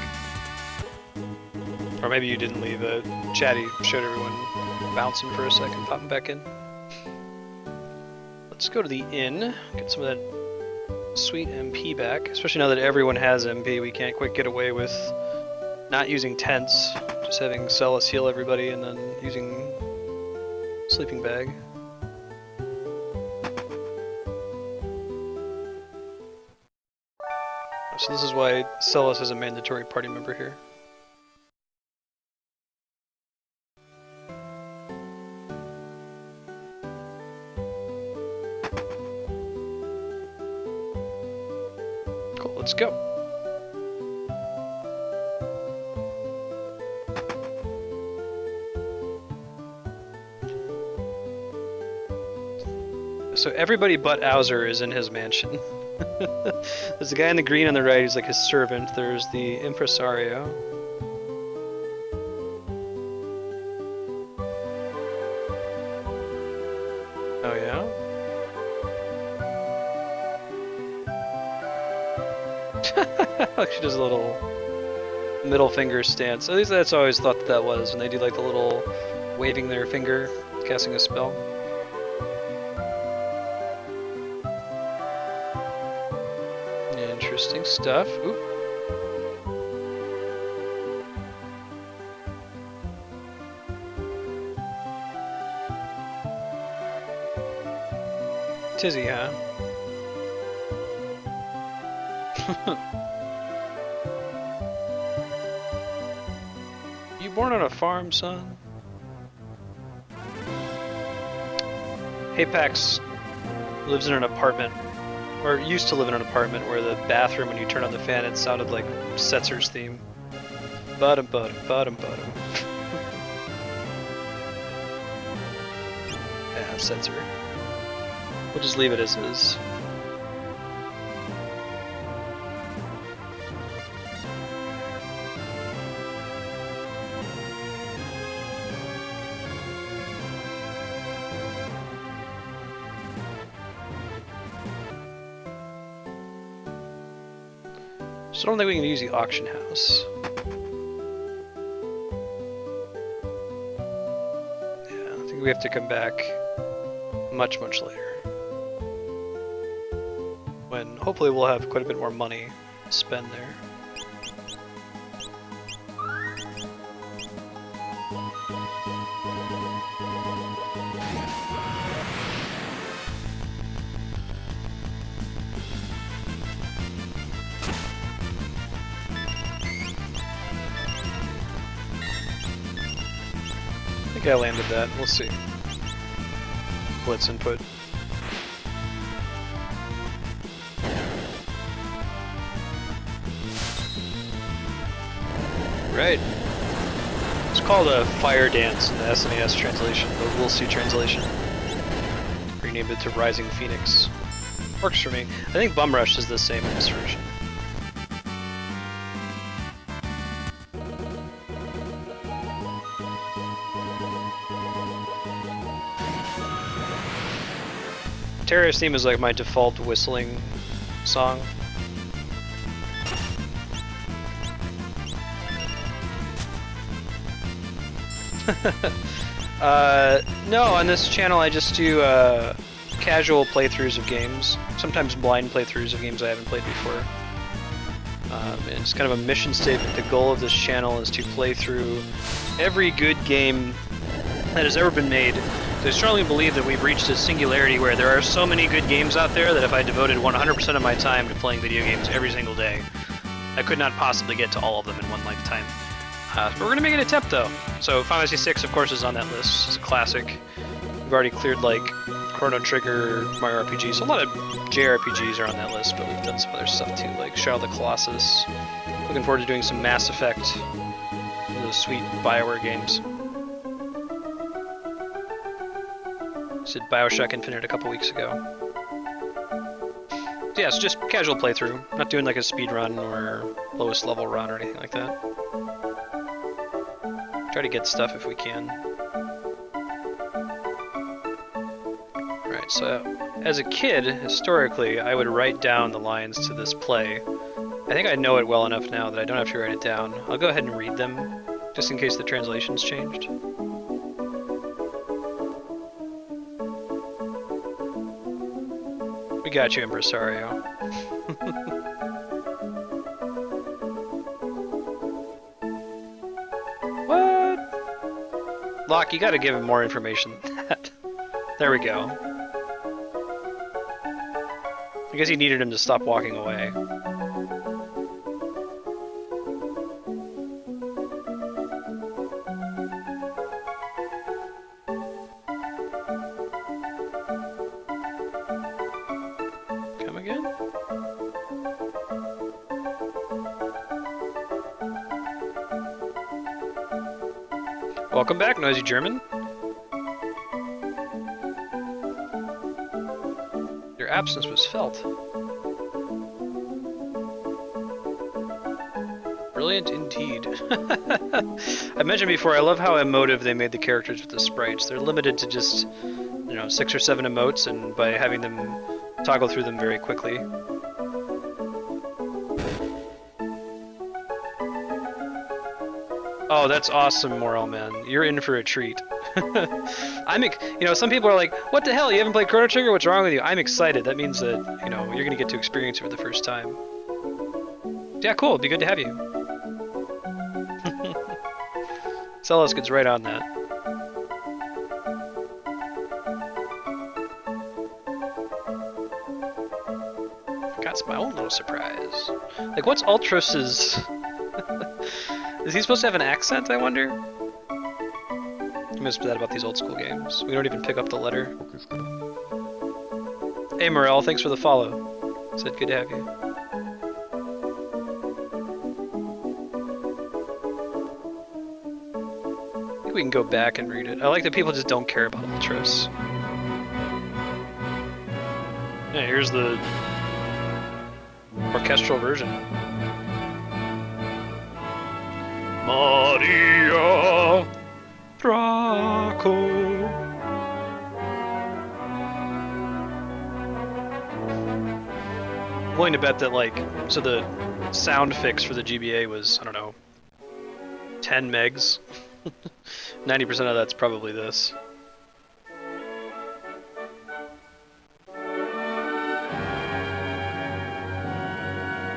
A: Or maybe you didn't leave. Chatty showed everyone bouncing for a second, popping back in. Let's go to the inn, get some of that sweet MP back. Especially now that everyone has MP, we can't quite get away with not using tents, just having Celes heal everybody and then using sleeping bag. So this is why Celes is a mandatory party member here. Cool, let's go. So everybody but Owzer is in his mansion. There's the guy in the green on the right, he's like his servant. There's the impresario. Oh yeah? Like she does a little middle finger stance. At least that's always thought that was, when they do like the little waving their finger, casting a spell. Interesting stuff. Oop. Tizzy, huh? You born on a farm, son? Apex lives in an apartment. Or used to live in an apartment where the bathroom, when you turn on the fan, it sounded like Setzer's theme. Bottom, bottom, bottom, bottom. Yeah, Setzer. We'll just leave it as is. So I don't think we can use the auction house. Yeah, I think we have to come back much, much later. When hopefully we'll have quite a bit more money to spend there. I think I landed that. We'll see. Blitz input. Right. It's called a Fire Dance in the SNES translation, the We'll See translation. Renamed it to Rising Phoenix. Works for me. I think Bum Rush is the same in this version. Terra's theme is like my default whistling song. No, on this channel I just do casual playthroughs of games, sometimes blind playthroughs of games I haven't played before. And it's kind of a mission statement. The goal of this channel is to play through every good game that has ever been made. So I strongly believe that we've reached a singularity where there are so many good games out there that if I devoted 100% of my time to playing video games every single day, I could not possibly get to all of them in one lifetime. But we're gonna make an attempt though. So Final Fantasy VI, of course, is on that list. It's a classic. We've already cleared like Chrono Trigger, Mario RPG, so a lot of JRPGs are on that list, but we've done some other stuff too, like Shadow of the Colossus. Looking forward to doing some Mass Effect, those sweet BioWare games. Did Bioshock Infinite a couple weeks ago. So yeah, it's just casual playthrough. Not doing like a speed run or lowest level run or anything like that. Try to get stuff if we can. Right, so as a kid, historically, I would write down the lines to this play. I think I know it well enough now that I don't have to write it down. I'll go ahead and read them, just in case the translation's changed. We got you, Impresario. What? Locke, you gotta give him more information than that. There we go. I guess he needed him to stop walking away. Come again? Welcome back, Noisy German. Your absence was felt. Brilliant indeed. I mentioned before, I love how emotive they made the characters with the sprites. They're limited to just, 6 or 7 emotes, and by having them toggle through them very quickly. Oh, that's awesome, Morel Man. You're in for a treat. Some people are like, what the hell, you haven't played Chrono Trigger? What's wrong with you? I'm excited. That means that, you're gonna get to experience it for the first time. Yeah, cool. It'd be good to have you. Celos gets right on that. Got my own little surprise. Like, what's Ultros's... Is he supposed to have an accent, I wonder? I missed that about these old school games. We don't even pick up the letter. Hey Morel, thanks for the follow. Said good to have you. I think we can go back and read it. I like that people just don't care about Ultros. Yeah, here's the orchestral version. Maria Draco. I'm willing to bet that, so the sound fix for the GBA was, I don't know, 10 megs. 90% of that's probably this.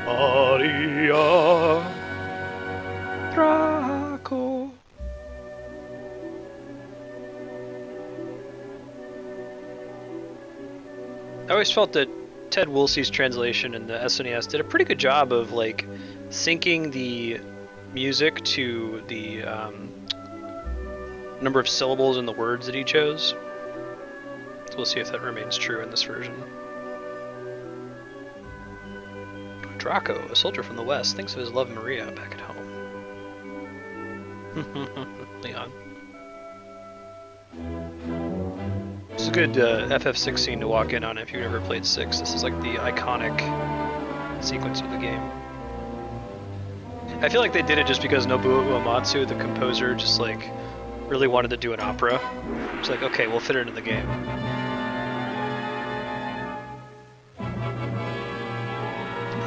A: Maria Draco. I always felt that Ted Woolsey's translation in the SNES did a pretty good job of syncing the music to the number of syllables in the words that he chose. So we'll see if that remains true in this version. Draco, a soldier from the west, thinks of his love Maria back at home. Leon. It's a good FF6 scene to walk in on if you've never played 6. This is like the iconic sequence of the game. I feel like they did it just because Nobuo Uematsu, the composer, just really wanted to do an opera. It's like, okay, we'll fit it into the game.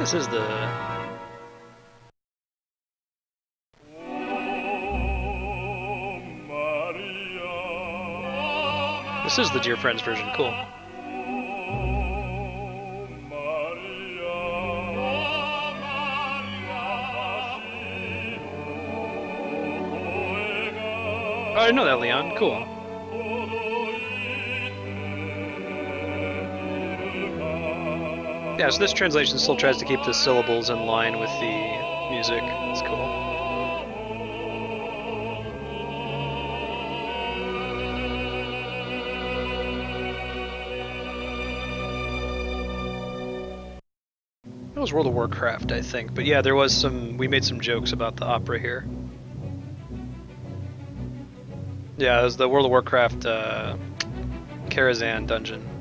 A: This is the... This is the Dear Friends version, cool. Oh, I didn't know that, Leon. Cool. Yeah, so this translation still tries to keep the syllables in line with the music. It's cool. It was World of Warcraft, I think. But yeah, there was some... We made some jokes about the opera here. Yeah, it was the World of Warcraft Karazhan dungeon.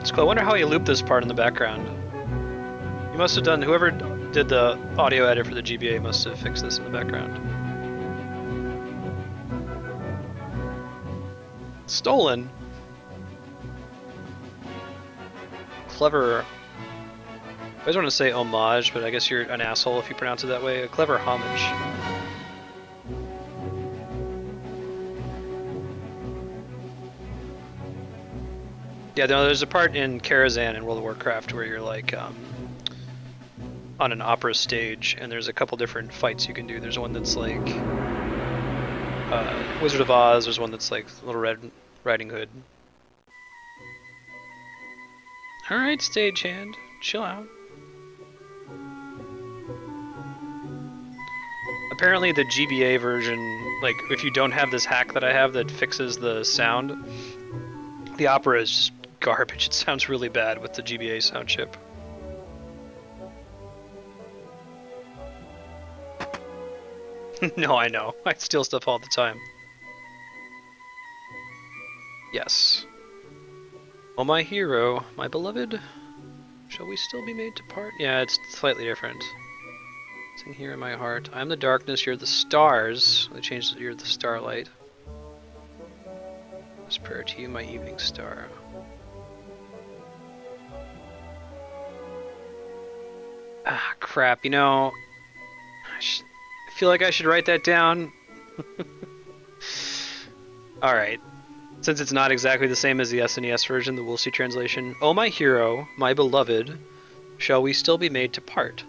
A: It's cool. I wonder how he looped this part in the background. You must have done... Whoever did the audio edit for the GBA must have fixed this in the background. Stolen? Clever... I always want to say homage, but I guess you're an asshole if you pronounce it that way. A clever homage. Yeah, no, there's a part in Karazhan in World of Warcraft where you're like on an opera stage, and there's a couple different fights you can do. There's one that's like Wizard of Oz. There's one that's like Little Red Riding Hood. All right, stagehand, chill out. Apparently, the GBA version, like if you don't have this hack that I have that fixes the sound, the opera is just garbage. It sounds really bad with the GBA sound chip. No, I know. I steal stuff all the time. Yes. Oh, my hero, my beloved, shall we still be made to part? Yeah, it's slightly different. Sing here in my heart. I'm the darkness, you're the stars. I changed it, you're the starlight. This prayer to you, my evening star. Ah, crap, you know, I feel like I should write that down. Alright. Since it's not exactly the same as the SNES version, the Woolsey translation. Oh my hero, my beloved, shall we still be made to part?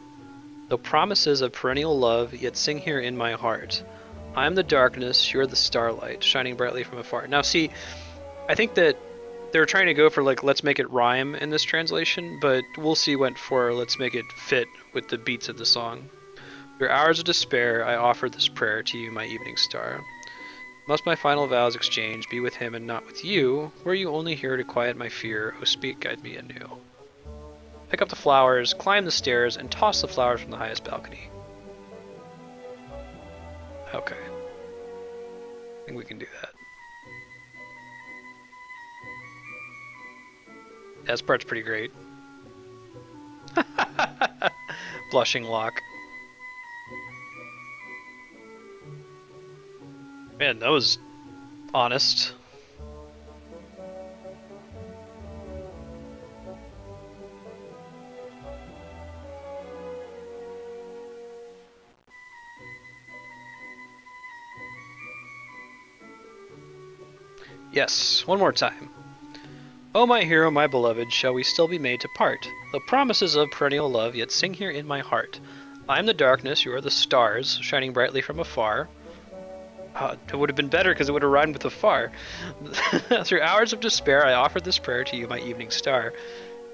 A: Though promises of perennial love, yet sing here in my heart. I am the darkness, you're the starlight, shining brightly from afar. Now see, I think that they're trying to go for like, let's make it rhyme in this translation, but Woolsey went for let's make it fit with the beats of the song. Through hours of despair, I offer this prayer to you, my evening star. Must my final vows exchange be with him and not with you? Were you only here to quiet my fear? Oh, speak, guide me anew. Pick up the flowers, climb the stairs, and toss the flowers from the highest balcony. Okay. I think we can do that. This part's pretty great. Blushing Locke. Man, that was honest. Yes, one more time. Oh my hero, my beloved, shall we still be made to part? Though promises of perennial love, yet sing here in my heart. I am the darkness, you are the stars, shining brightly from afar. It would have been better because it would have rhymed with afar. Through hours of despair, I offer this prayer to you, my evening star.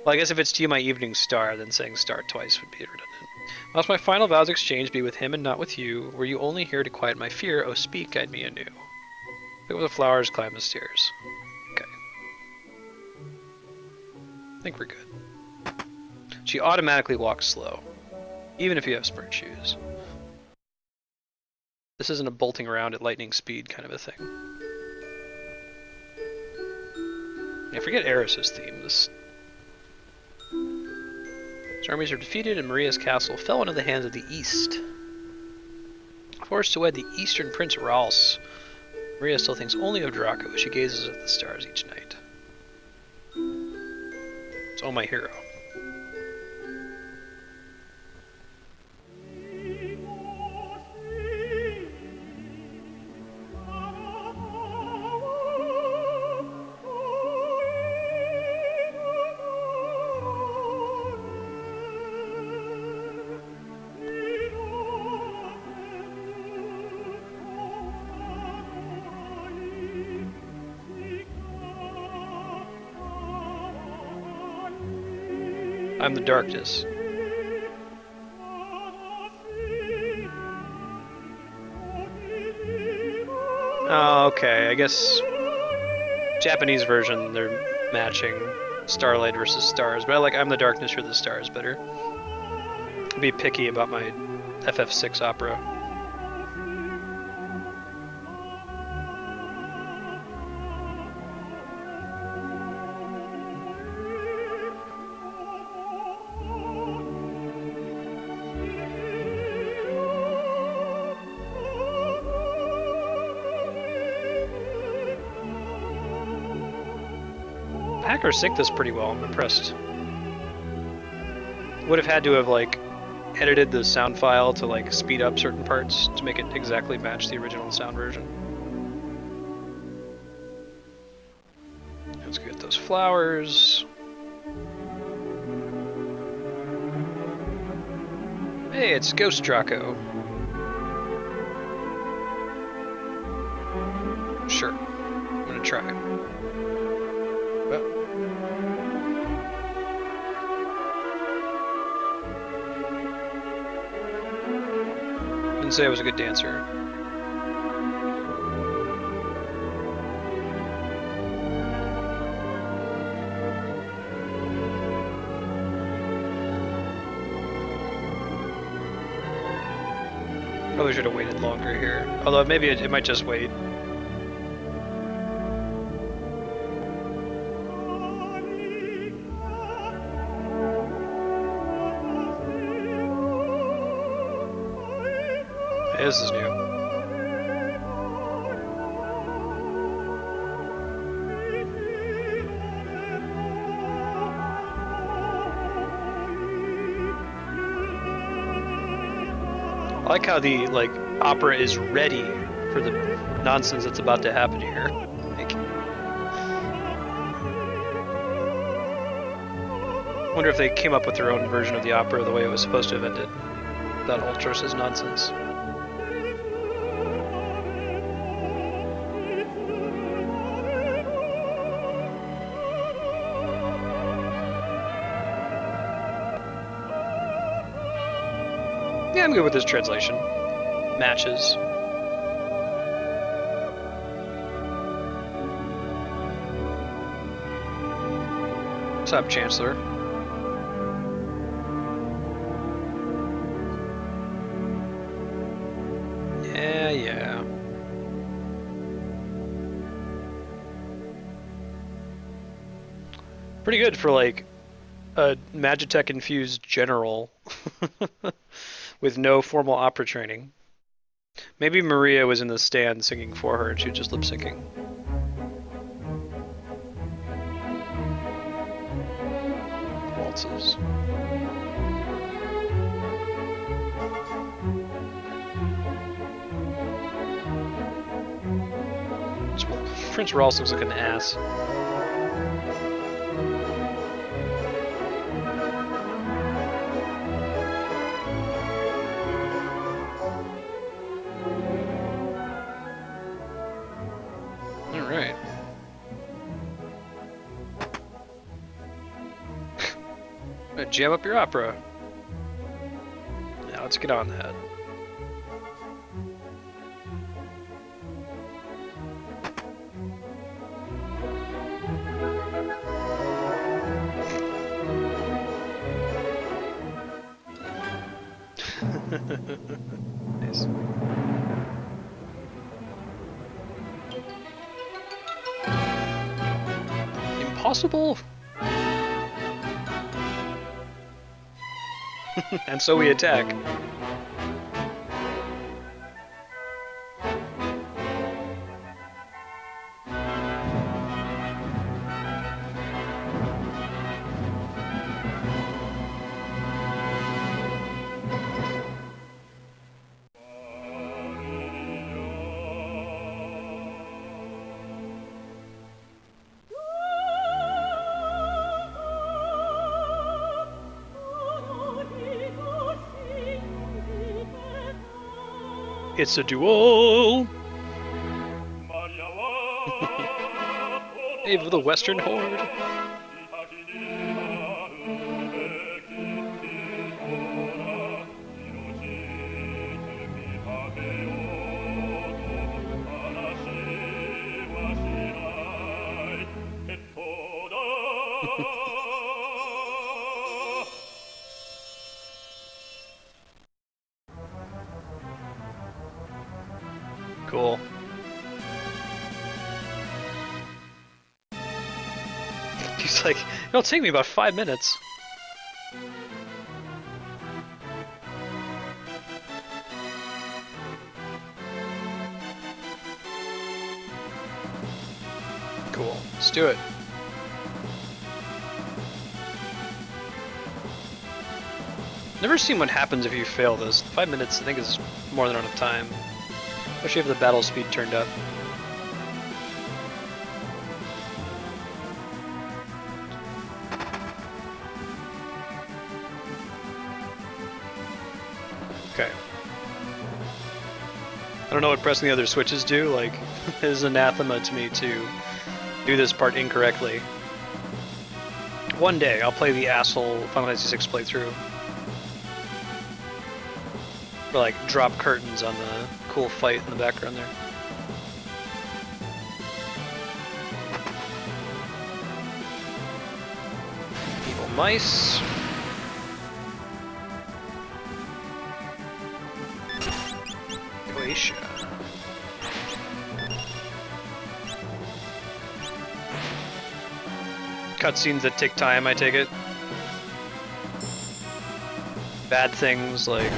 A: Well, I guess if it's to you, my evening star, then saying star twice would be redundant. Must my final vows exchange be with him and not with you? Were you only here to quiet my fear? Oh, speak, guide me anew. Pick up the flowers, climb the stairs. Okay. I think we're good. She automatically walks slow, even if you have spurt shoes. This isn't a bolting around at lightning speed kind of a thing. I forget Eris's theme. His armies are defeated and Maria's castle fell into the hands of the East. Forced to wed the Eastern Prince Ralse, Maria still thinks only of Draco as she gazes at the stars each night. It's Oh My Hero. I'm the darkness. Oh, okay, I guess Japanese version, they're matching Starlight versus Stars, but I like I'm the Darkness, You're the Stars better. I'll be picky about my FF6 opera. Hacker synced this pretty well, I'm impressed. Would have had to have like edited the sound file to like speed up certain parts to make it exactly match the original sound version. Let's get those flowers. Hey, it's Ghost Draco. Sure, I'm gonna try it. Didn't say I was a good dancer. Probably should have waited longer here. Although maybe it might just wait. This is new. I like how the opera is ready for the nonsense that's about to happen here. I wonder if they came up with their own version of the opera the way it was supposed to have ended. Without Ultras's nonsense. Yeah, I'm good with this translation. Matches. What's up, Chancellor? Yeah. Pretty good for like a Magitech infused general with no formal opera training. Maybe Maria was in the stand singing for her and she was just lip syncing. Waltzes. Prince Ross looks like an ass. Alright. Jam up your opera. Now let's get on that. Nice. Impossible? And so we attack. It's a duel! Ave of the Western Horde! Cool. He's like, it'll take me about 5 minutes. Cool. Let's do it. Never seen what happens if you fail this. 5 minutes, I think, is more than enough time. Especially if the battle speed turned up. Okay. I don't know what pressing the other switches do, like, it is anathema to me to do this part incorrectly. One day, I'll play the asshole Final Fantasy VI playthrough. Or, like, drop curtains on the cool fight in the background there. Evil mice. Glacia. Cutscenes that take time, I take it. Bad things, like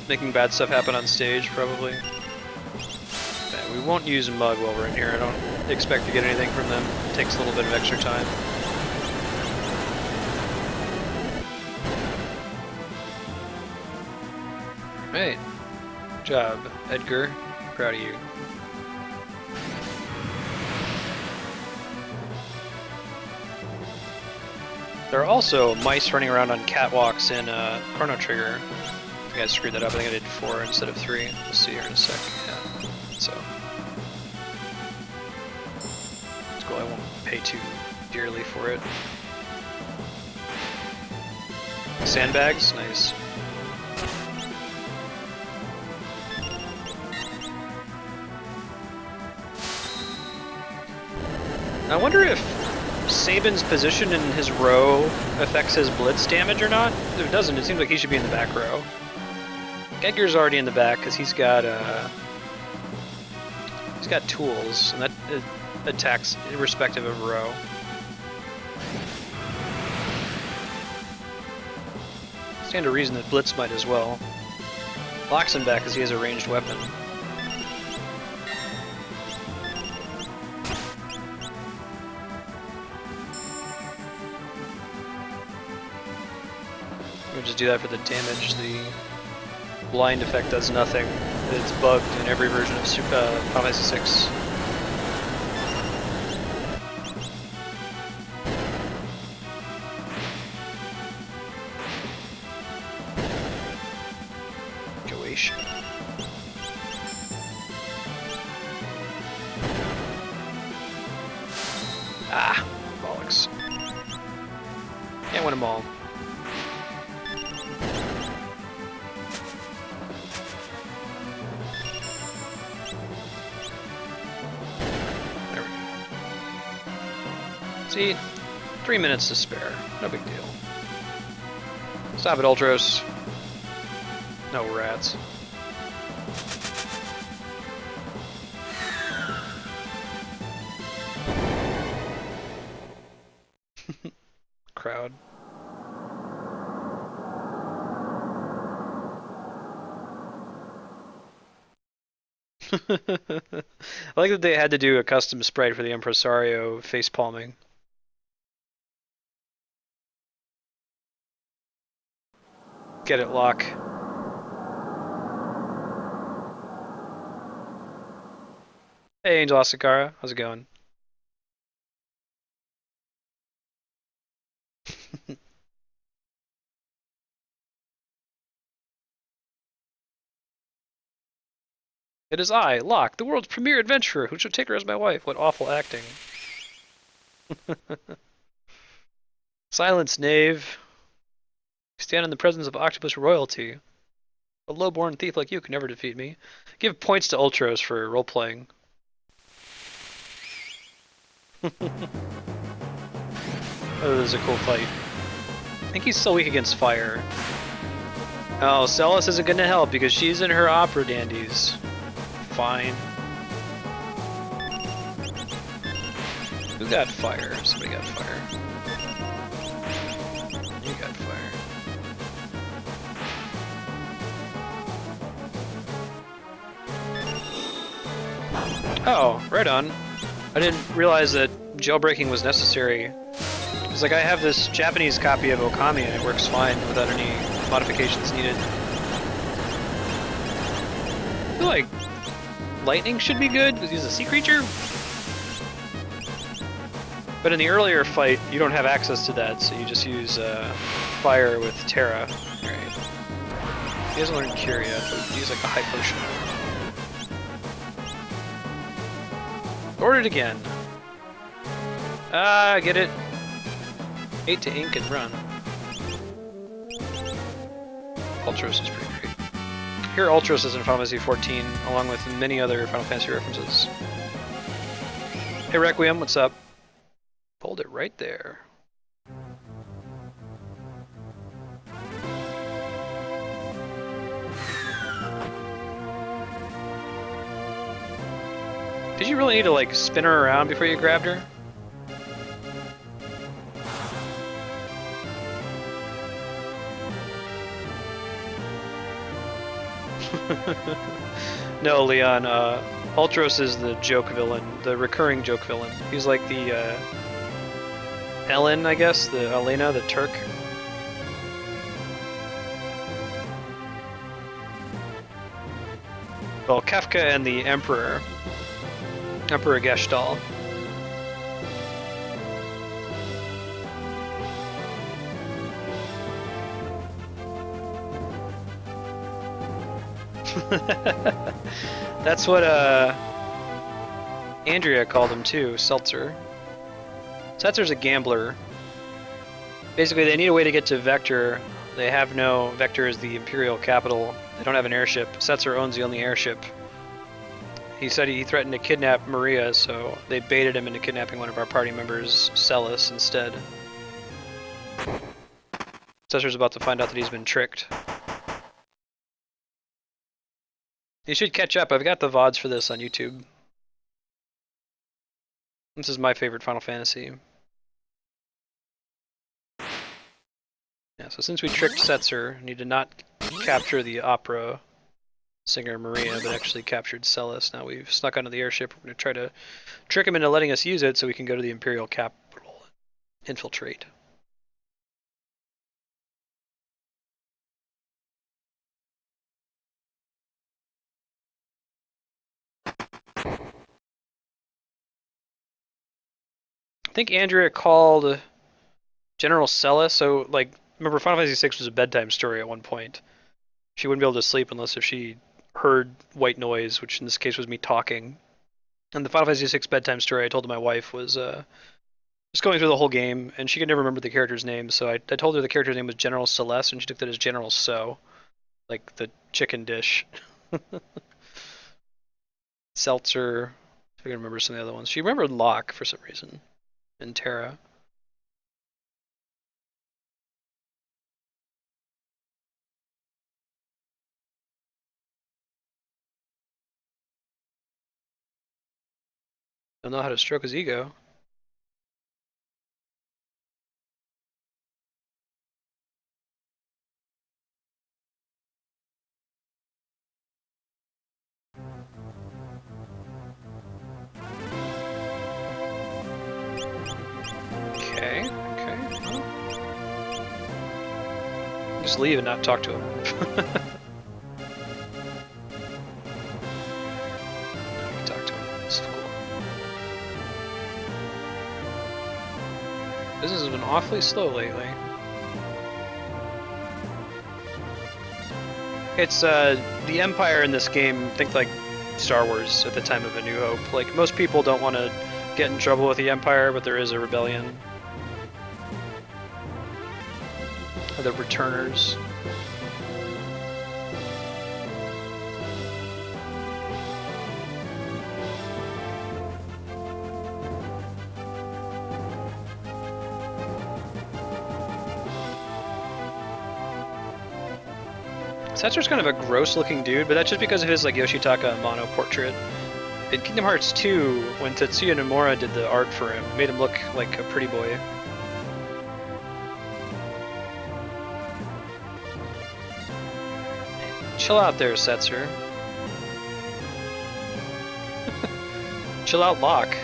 A: making bad stuff happen on stage, probably. Yeah, we won't use Mug while we're in here. I don't expect to get anything from them. It takes a little bit of extra time. Right. Good job, Edgar. Proud of you. There are also mice running around on catwalks in Chrono Trigger. I think I screwed that up. I think I did 4 instead of 3. We'll see here in a sec. Yeah. So it's cool. I won't pay too dearly for it. Sandbags, nice. I wonder if Sabin's position in his row affects his blitz damage or not. If it doesn't, it seems like he should be in the back row. Edgar's already in the back because he's got tools, and that attacks irrespective of row. Stand to reason that Blitz might as well. Locks him back because he has a ranged weapon. We'll just do that for the damage. The blind effect does nothing. It's bugged in every version of Final Fantasy VI. Glacia. Ah, bollocks. Can't win them all. See, 3 minutes to spare. No big deal. Stop it, Ultros. No rats. Crowd. I like that they had to do a custom sprite for the Impresario face palming. Get it, Locke. Hey, Angel Asakara. How's it going? It is I, Locke, the world's premier adventurer, who should take her as my wife. What awful acting. Silence, knave. Stand in the presence of octopus royalty. A low-born thief like you can never defeat me. Give points to Ultros for role-playing. Oh, this is a cool fight. I think he's so weak against fire. Oh, Celes isn't gonna help because she's in her opera dandies. Fine. Who got fire? Somebody got fire. You got fire. Oh, right on. I didn't realize that jailbreaking was necessary. It's like I have this Japanese copy of Okami and it works fine without any modifications needed. I feel like lightning should be good because he's a sea creature. But in the earlier fight, you don't have access to that, so you just use fire with Terra. Alright. He hasn't learned Cure yet, but we could use like a high potion. Ordered again. Ah, get it. 8 to ink and run. Ultros is pretty great. Here Ultros is in Final Fantasy XIV, along with many other Final Fantasy references. Hey Requiem, what's up? Hold it right there. Did you really need to like spin her around before you grabbed her? No, Leon, Ultros is the joke villain, the recurring joke villain. He's like the Ellen, I guess, the Elena, the Turk. Well, Kefka and the Emperor Geshtal. That's what Andrea called him too, Seltzer. Seltzer's a gambler. Basically, they need a way to get to Vector. They have no... Vector is the Imperial capital. They don't have an airship. Seltzer owns the only airship. He said he threatened to kidnap Maria, so they baited him into kidnapping one of our party members, Celes, instead. Seltzer's about to find out that he's been tricked. You should catch up. I've got the VODs for this on YouTube. This is my favorite Final Fantasy. Yeah, so since we tricked Setzer, we need to not capture the opera singer Maria, but actually captured Celes. Now we've snuck onto the airship. We're going to try to trick him into letting us use it so we can go to the Imperial capital and infiltrate. I think Andrea called General Celes, so like, remember Final Fantasy VI was a bedtime story at one point. She wouldn't be able to sleep unless if she heard white noise, which in this case was me talking. And the Final Fantasy VI bedtime story I told to my wife was just going through the whole game, and she could never remember the character's name, so I told her the character's name was General Celes, and she took that as General So, like the chicken dish. Seltzer, if I can remember some of the other ones. She remembered Locke for some reason, and Terra. Don't know how to stroke his ego. Okay. Well, just leave and not talk to him. Business has been awfully slow lately. It's the Empire in this game. Think like Star Wars at the time of A New Hope. Like, most people don't want to get in trouble with the Empire, but there is a rebellion. The Returners. Setzer's kind of a gross-looking dude, but that's just because of his like Yoshitaka Amano portrait. In Kingdom Hearts 2, when Tetsuya Nomura did the art for him, made him look like a pretty boy. Chill out there, Setzer. Chill out, Locke.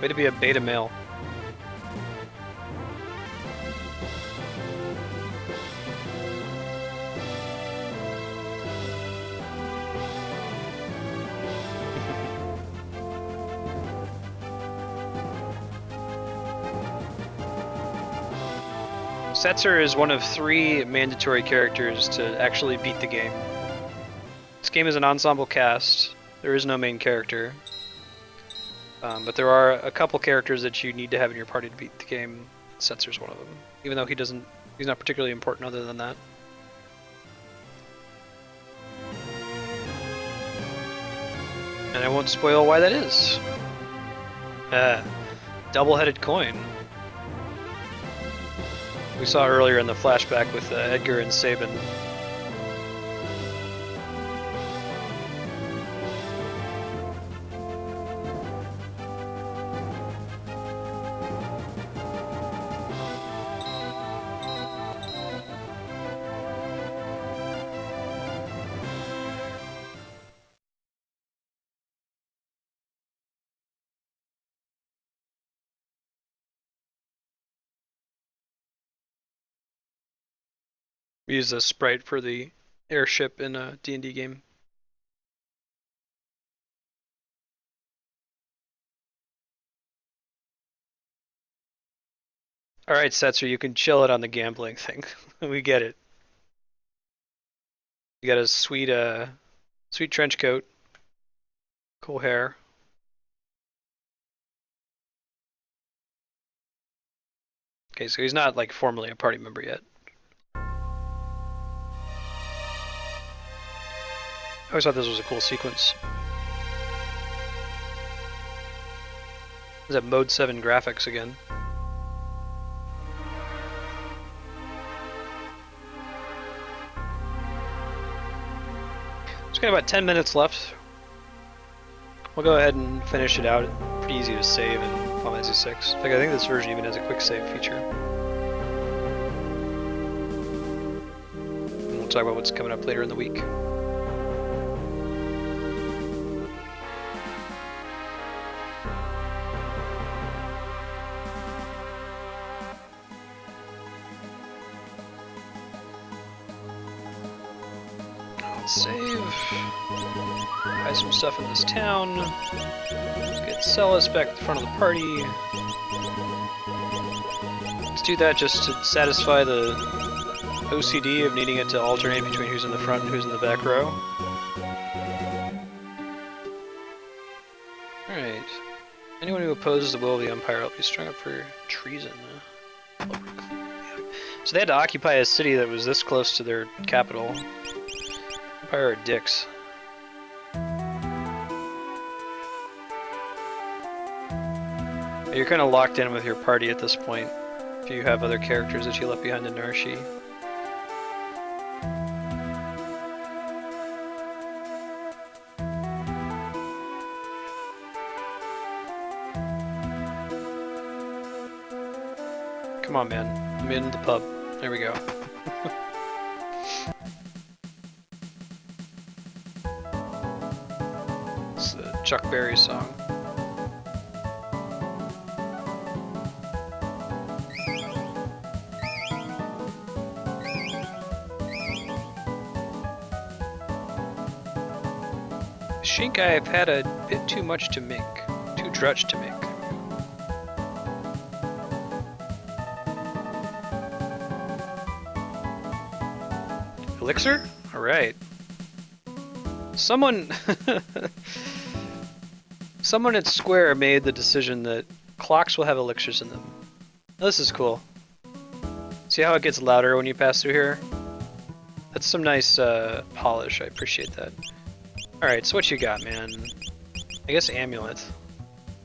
A: Way to be a beta male. Setzer is one of 3 mandatory characters to actually beat the game. This game is an ensemble cast. There is no main character. But there are a couple characters that you need to have in your party to beat the game. Setzer's one of them. Even though he's not particularly important other than that. And I won't spoil why that is. Double-headed coin. We saw earlier in the flashback with Edgar and Sabin. We use a sprite for the airship in a D&D game. Alright, Setzer, you can chill it on the gambling thing. We get it. You got a sweet sweet trench coat. Cool hair. Okay, so he's not like formally a party member yet. I always thought this was a cool sequence. Is that Mode 7 graphics again? Just got about 10 minutes left. We'll go ahead and finish it out. Pretty easy to save in Final Fantasy VI. In fact, I think this version even has a quick save feature. And we'll talk about what's coming up later in the week. Save. Buy some stuff in this town. Get Celes back at the front of the party. Let's do that just to satisfy the OCD of needing it to alternate between who's in the front and who's in the back row. Alright. Anyone who opposes the will of the Empire will be strung up for treason. So they had to occupy a city that was this close to their capital. Empire are dicks. You're kind of locked in with your party at this point, if you have other characters that you left behind in Narshe. Come on, man. I'm in the pub. There we go. It's the Chuck Berry song. Shink, I've had a bit too much to make. Too drudge to make. Elixir? Alright. Someone someone at Square made the decision that clocks will have elixirs in them. This is cool. See how it gets louder when you pass through here? That's some nice polish. I appreciate that. Alright, so what you got, man? I guess amulet.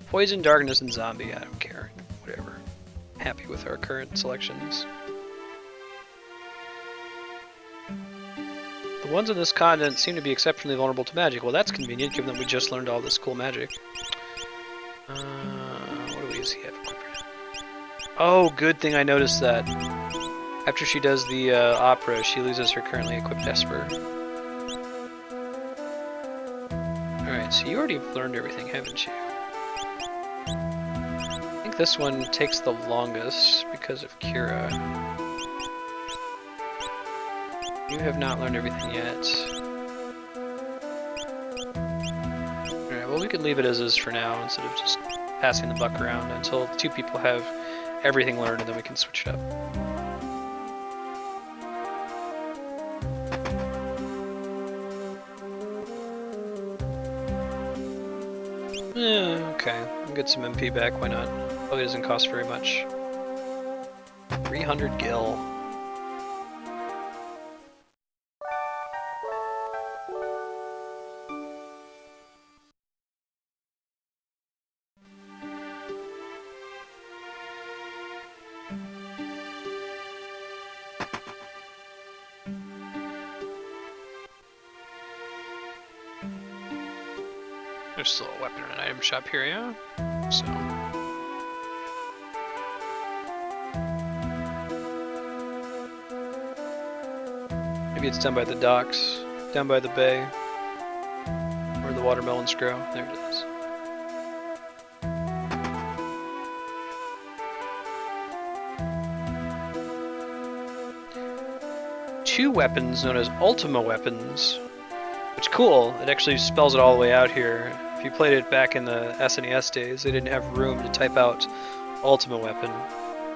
A: Poison, darkness, and zombie. I don't care. Whatever. Happy with our current selections. The ones on this continent seem to be exceptionally vulnerable to magic. Well, that's convenient, given that we just learned all this cool magic. What do we have equipped? Oh, good thing I noticed that. After she does the opera, she loses her currently equipped Esper. Alright, so you already learned everything, haven't you? I think this one takes the longest because of Kira. You have not learned everything yet. Alright, well we can leave it as is for now instead of just passing the buck around until two people have everything learned and then we can switch it up. Okay, I'll get some MP back, why not? Probably doesn't cost very much. 300 gil. There's still a weapon and item shop here, yeah? So. Maybe it's down by the docks, down by the bay, where the watermelons grow. There it is. Two weapons known as Ultima weapons. Which cool, it actually spells it all the way out here. If you played it back in the SNES days, they didn't have room to type out Ultima weapon.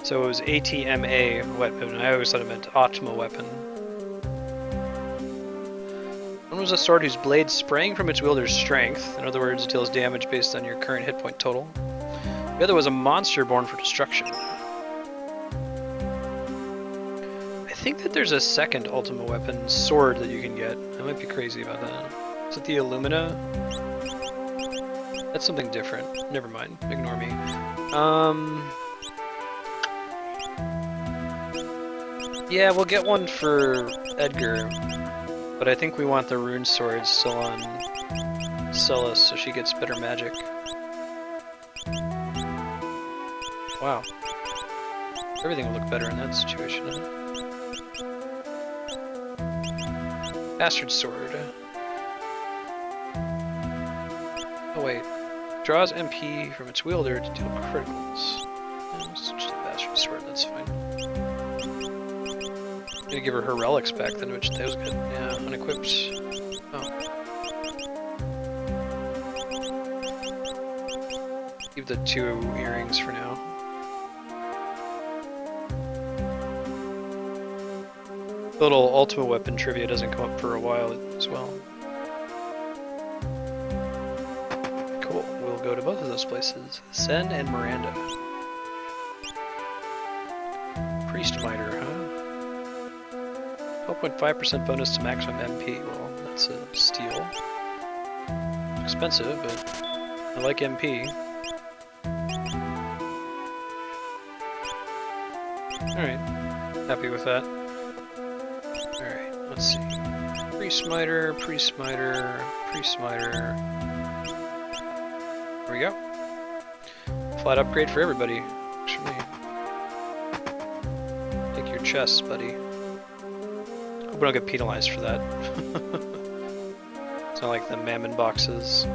A: So it was ATMA weapon, I always thought it meant Optima weapon. One was a sword whose blade sprang from its wielder's strength, in other words, it deals damage based on your current hit point total. The other was a monster born for destruction. I think that there's a second Ultima weapon sword that you can get. I might be crazy about that. Is it the Illumina? That's something different. Never mind. Ignore me. Yeah, we'll get one for Edgar. But I think we want the rune sword still on Celes so she gets better magic. Wow. Everything will look better in that situation, huh? Bastard sword. Oh wait. Draws MP from its wielder to deal criticals. Yeah, let's switch to the bastard sword, that's fine. I'm gonna give her relics back then, which that was good. Yeah, unequipped. Oh. Keep the 2 earrings for now. Little Ultima weapon trivia doesn't come up for a while as well. Cool, we'll go to both of those places. Sen and Miranda. Priest Miter, huh? 12.5% bonus to maximum MP. Well, that's a steal. Expensive, but I like MP. Alright, happy with that. Alright, let's see. Priest Miter, Priest Miter, Priest Miter. There we go. Flat upgrade for everybody. Works for me. Take your chests, buddy. Hope we don't get penalized for that. It's not like the mammon boxes.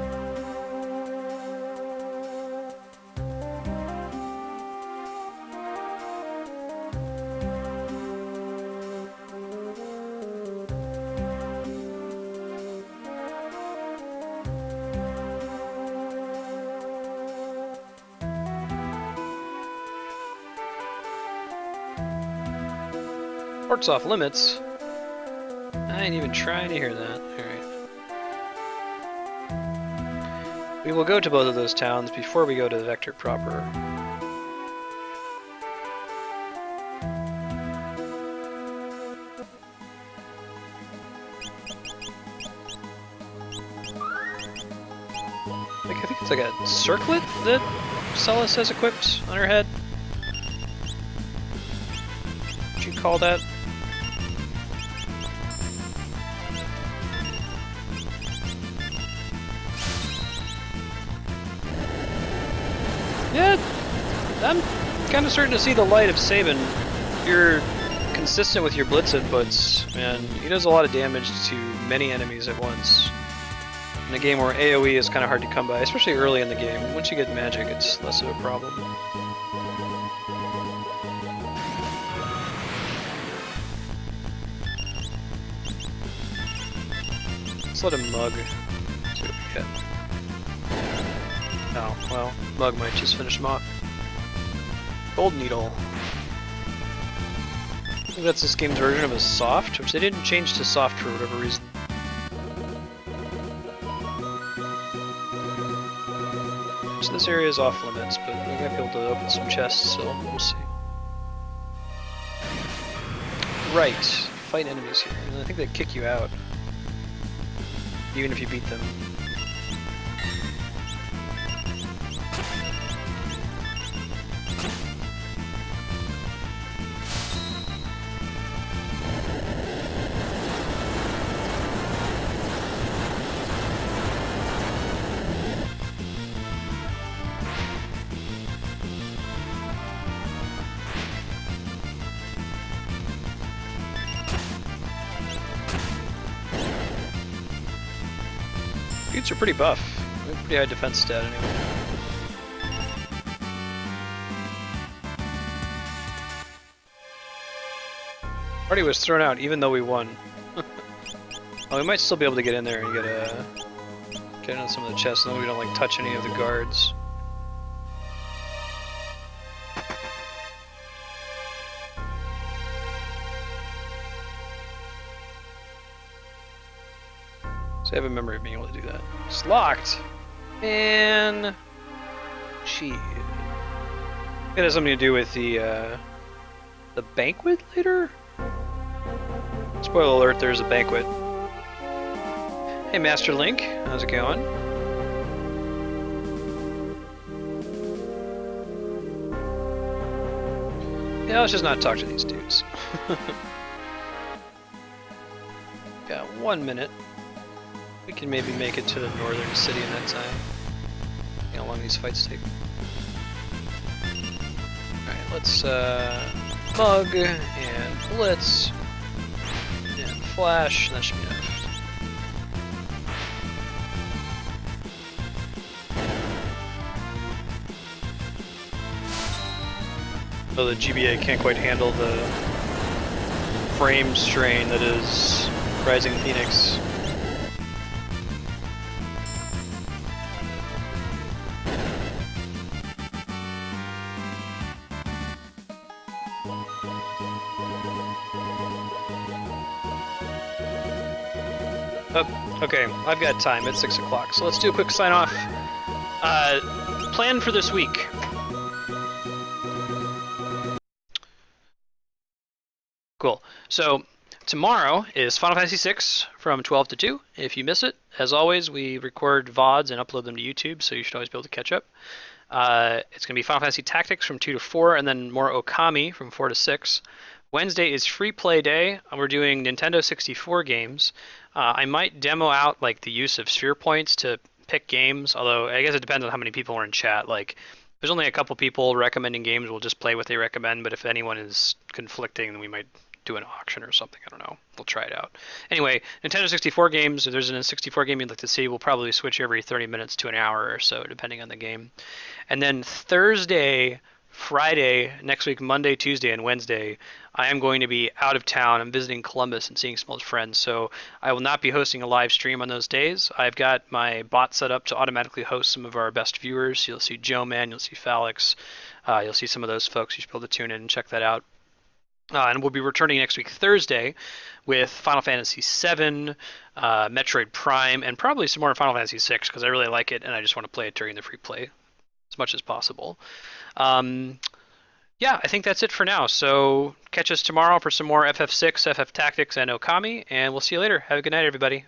A: Port's off limits. I ain't even trying to hear that. Alright. We will go to both of those towns before we go to the Vector proper. Like, I think it's like a circlet that Celes has equipped on her head. What'd you call that? Yeah, I'm kind of starting to see the light of Sabin. You're consistent with your blitz inputs, and he does a lot of damage to many enemies at once. In a game where AoE is kind of hard to come by, especially early in the game. Once you get magic, it's less of a problem. Let's let him mug. See what we get. Oh, well, Mug might just finish him off. Gold Needle. I think that's this game's version of a soft, which they didn't change to soft for whatever reason. So this area is off limits, but we might be able to open some chests, so we'll see. Right, fight enemies here, and I think they kick you out, even if you beat them. Dudes are pretty buff. They have pretty high defense stat anyway. Party was thrown out even though we won. Oh, we might still be able to get in there and get in some of the chests, and then we don't like touch any of the guards. I have a memory of being able to do that. It's locked! And... Shit. It has something to do with the banquet later? Spoiler alert, there's a banquet. Hey Master Link, how's it going? Yeah, let's just not talk to these dudes. Got 1 minute. We can maybe make it to the northern city in that time. See how long these fights take. Alright, let's Mug and Blitz and Flash, that should be enough. So the GBA can't quite handle the frame strain that is Rising Phoenix. Oh, okay, I've got time. It's 6 o'clock, so let's do a quick sign off. Plan for this week. Cool. So tomorrow is Final Fantasy VI from 12 to 2. If you miss it, as always, we record VODs and upload them to YouTube, so you should always be able to catch up. It's going to be Final Fantasy Tactics from 2 to 4, and then more Okami from 4 to 6. Wednesday is free play day. We're doing Nintendo 64 games. I might demo out like the use of sphere points to pick games, although I guess it depends on how many people are in chat. Like, if there's only a couple people recommending games, we'll just play what they recommend, but if anyone is conflicting, then we might do an auction or something. I don't know. We'll try it out. Anyway, Nintendo 64 games, if there's a 64 game you'd like to see, we'll probably switch every 30 minutes to an hour or so, depending on the game. And then Thursday, Friday, next week, Monday, Tuesday, and Wednesday, I am going to be out of town. I'm visiting Columbus and seeing some old friends, so I will not be hosting a live stream on those days. I've got my bot set up to automatically host some of our best viewers. You'll see Joe Man, you'll see Phalix, you'll see some of those folks. You should be able to tune in and check that out. And we'll be returning next week Thursday with Final Fantasy VII, Metroid Prime, and probably some more Final Fantasy VI because I really like it and I just want to play it during the free play as much as possible. Um, yeah, I think that's it for now. So catch us tomorrow for some more FF6, FF Tactics, and Okami, and we'll see you later. Have a good night, everybody.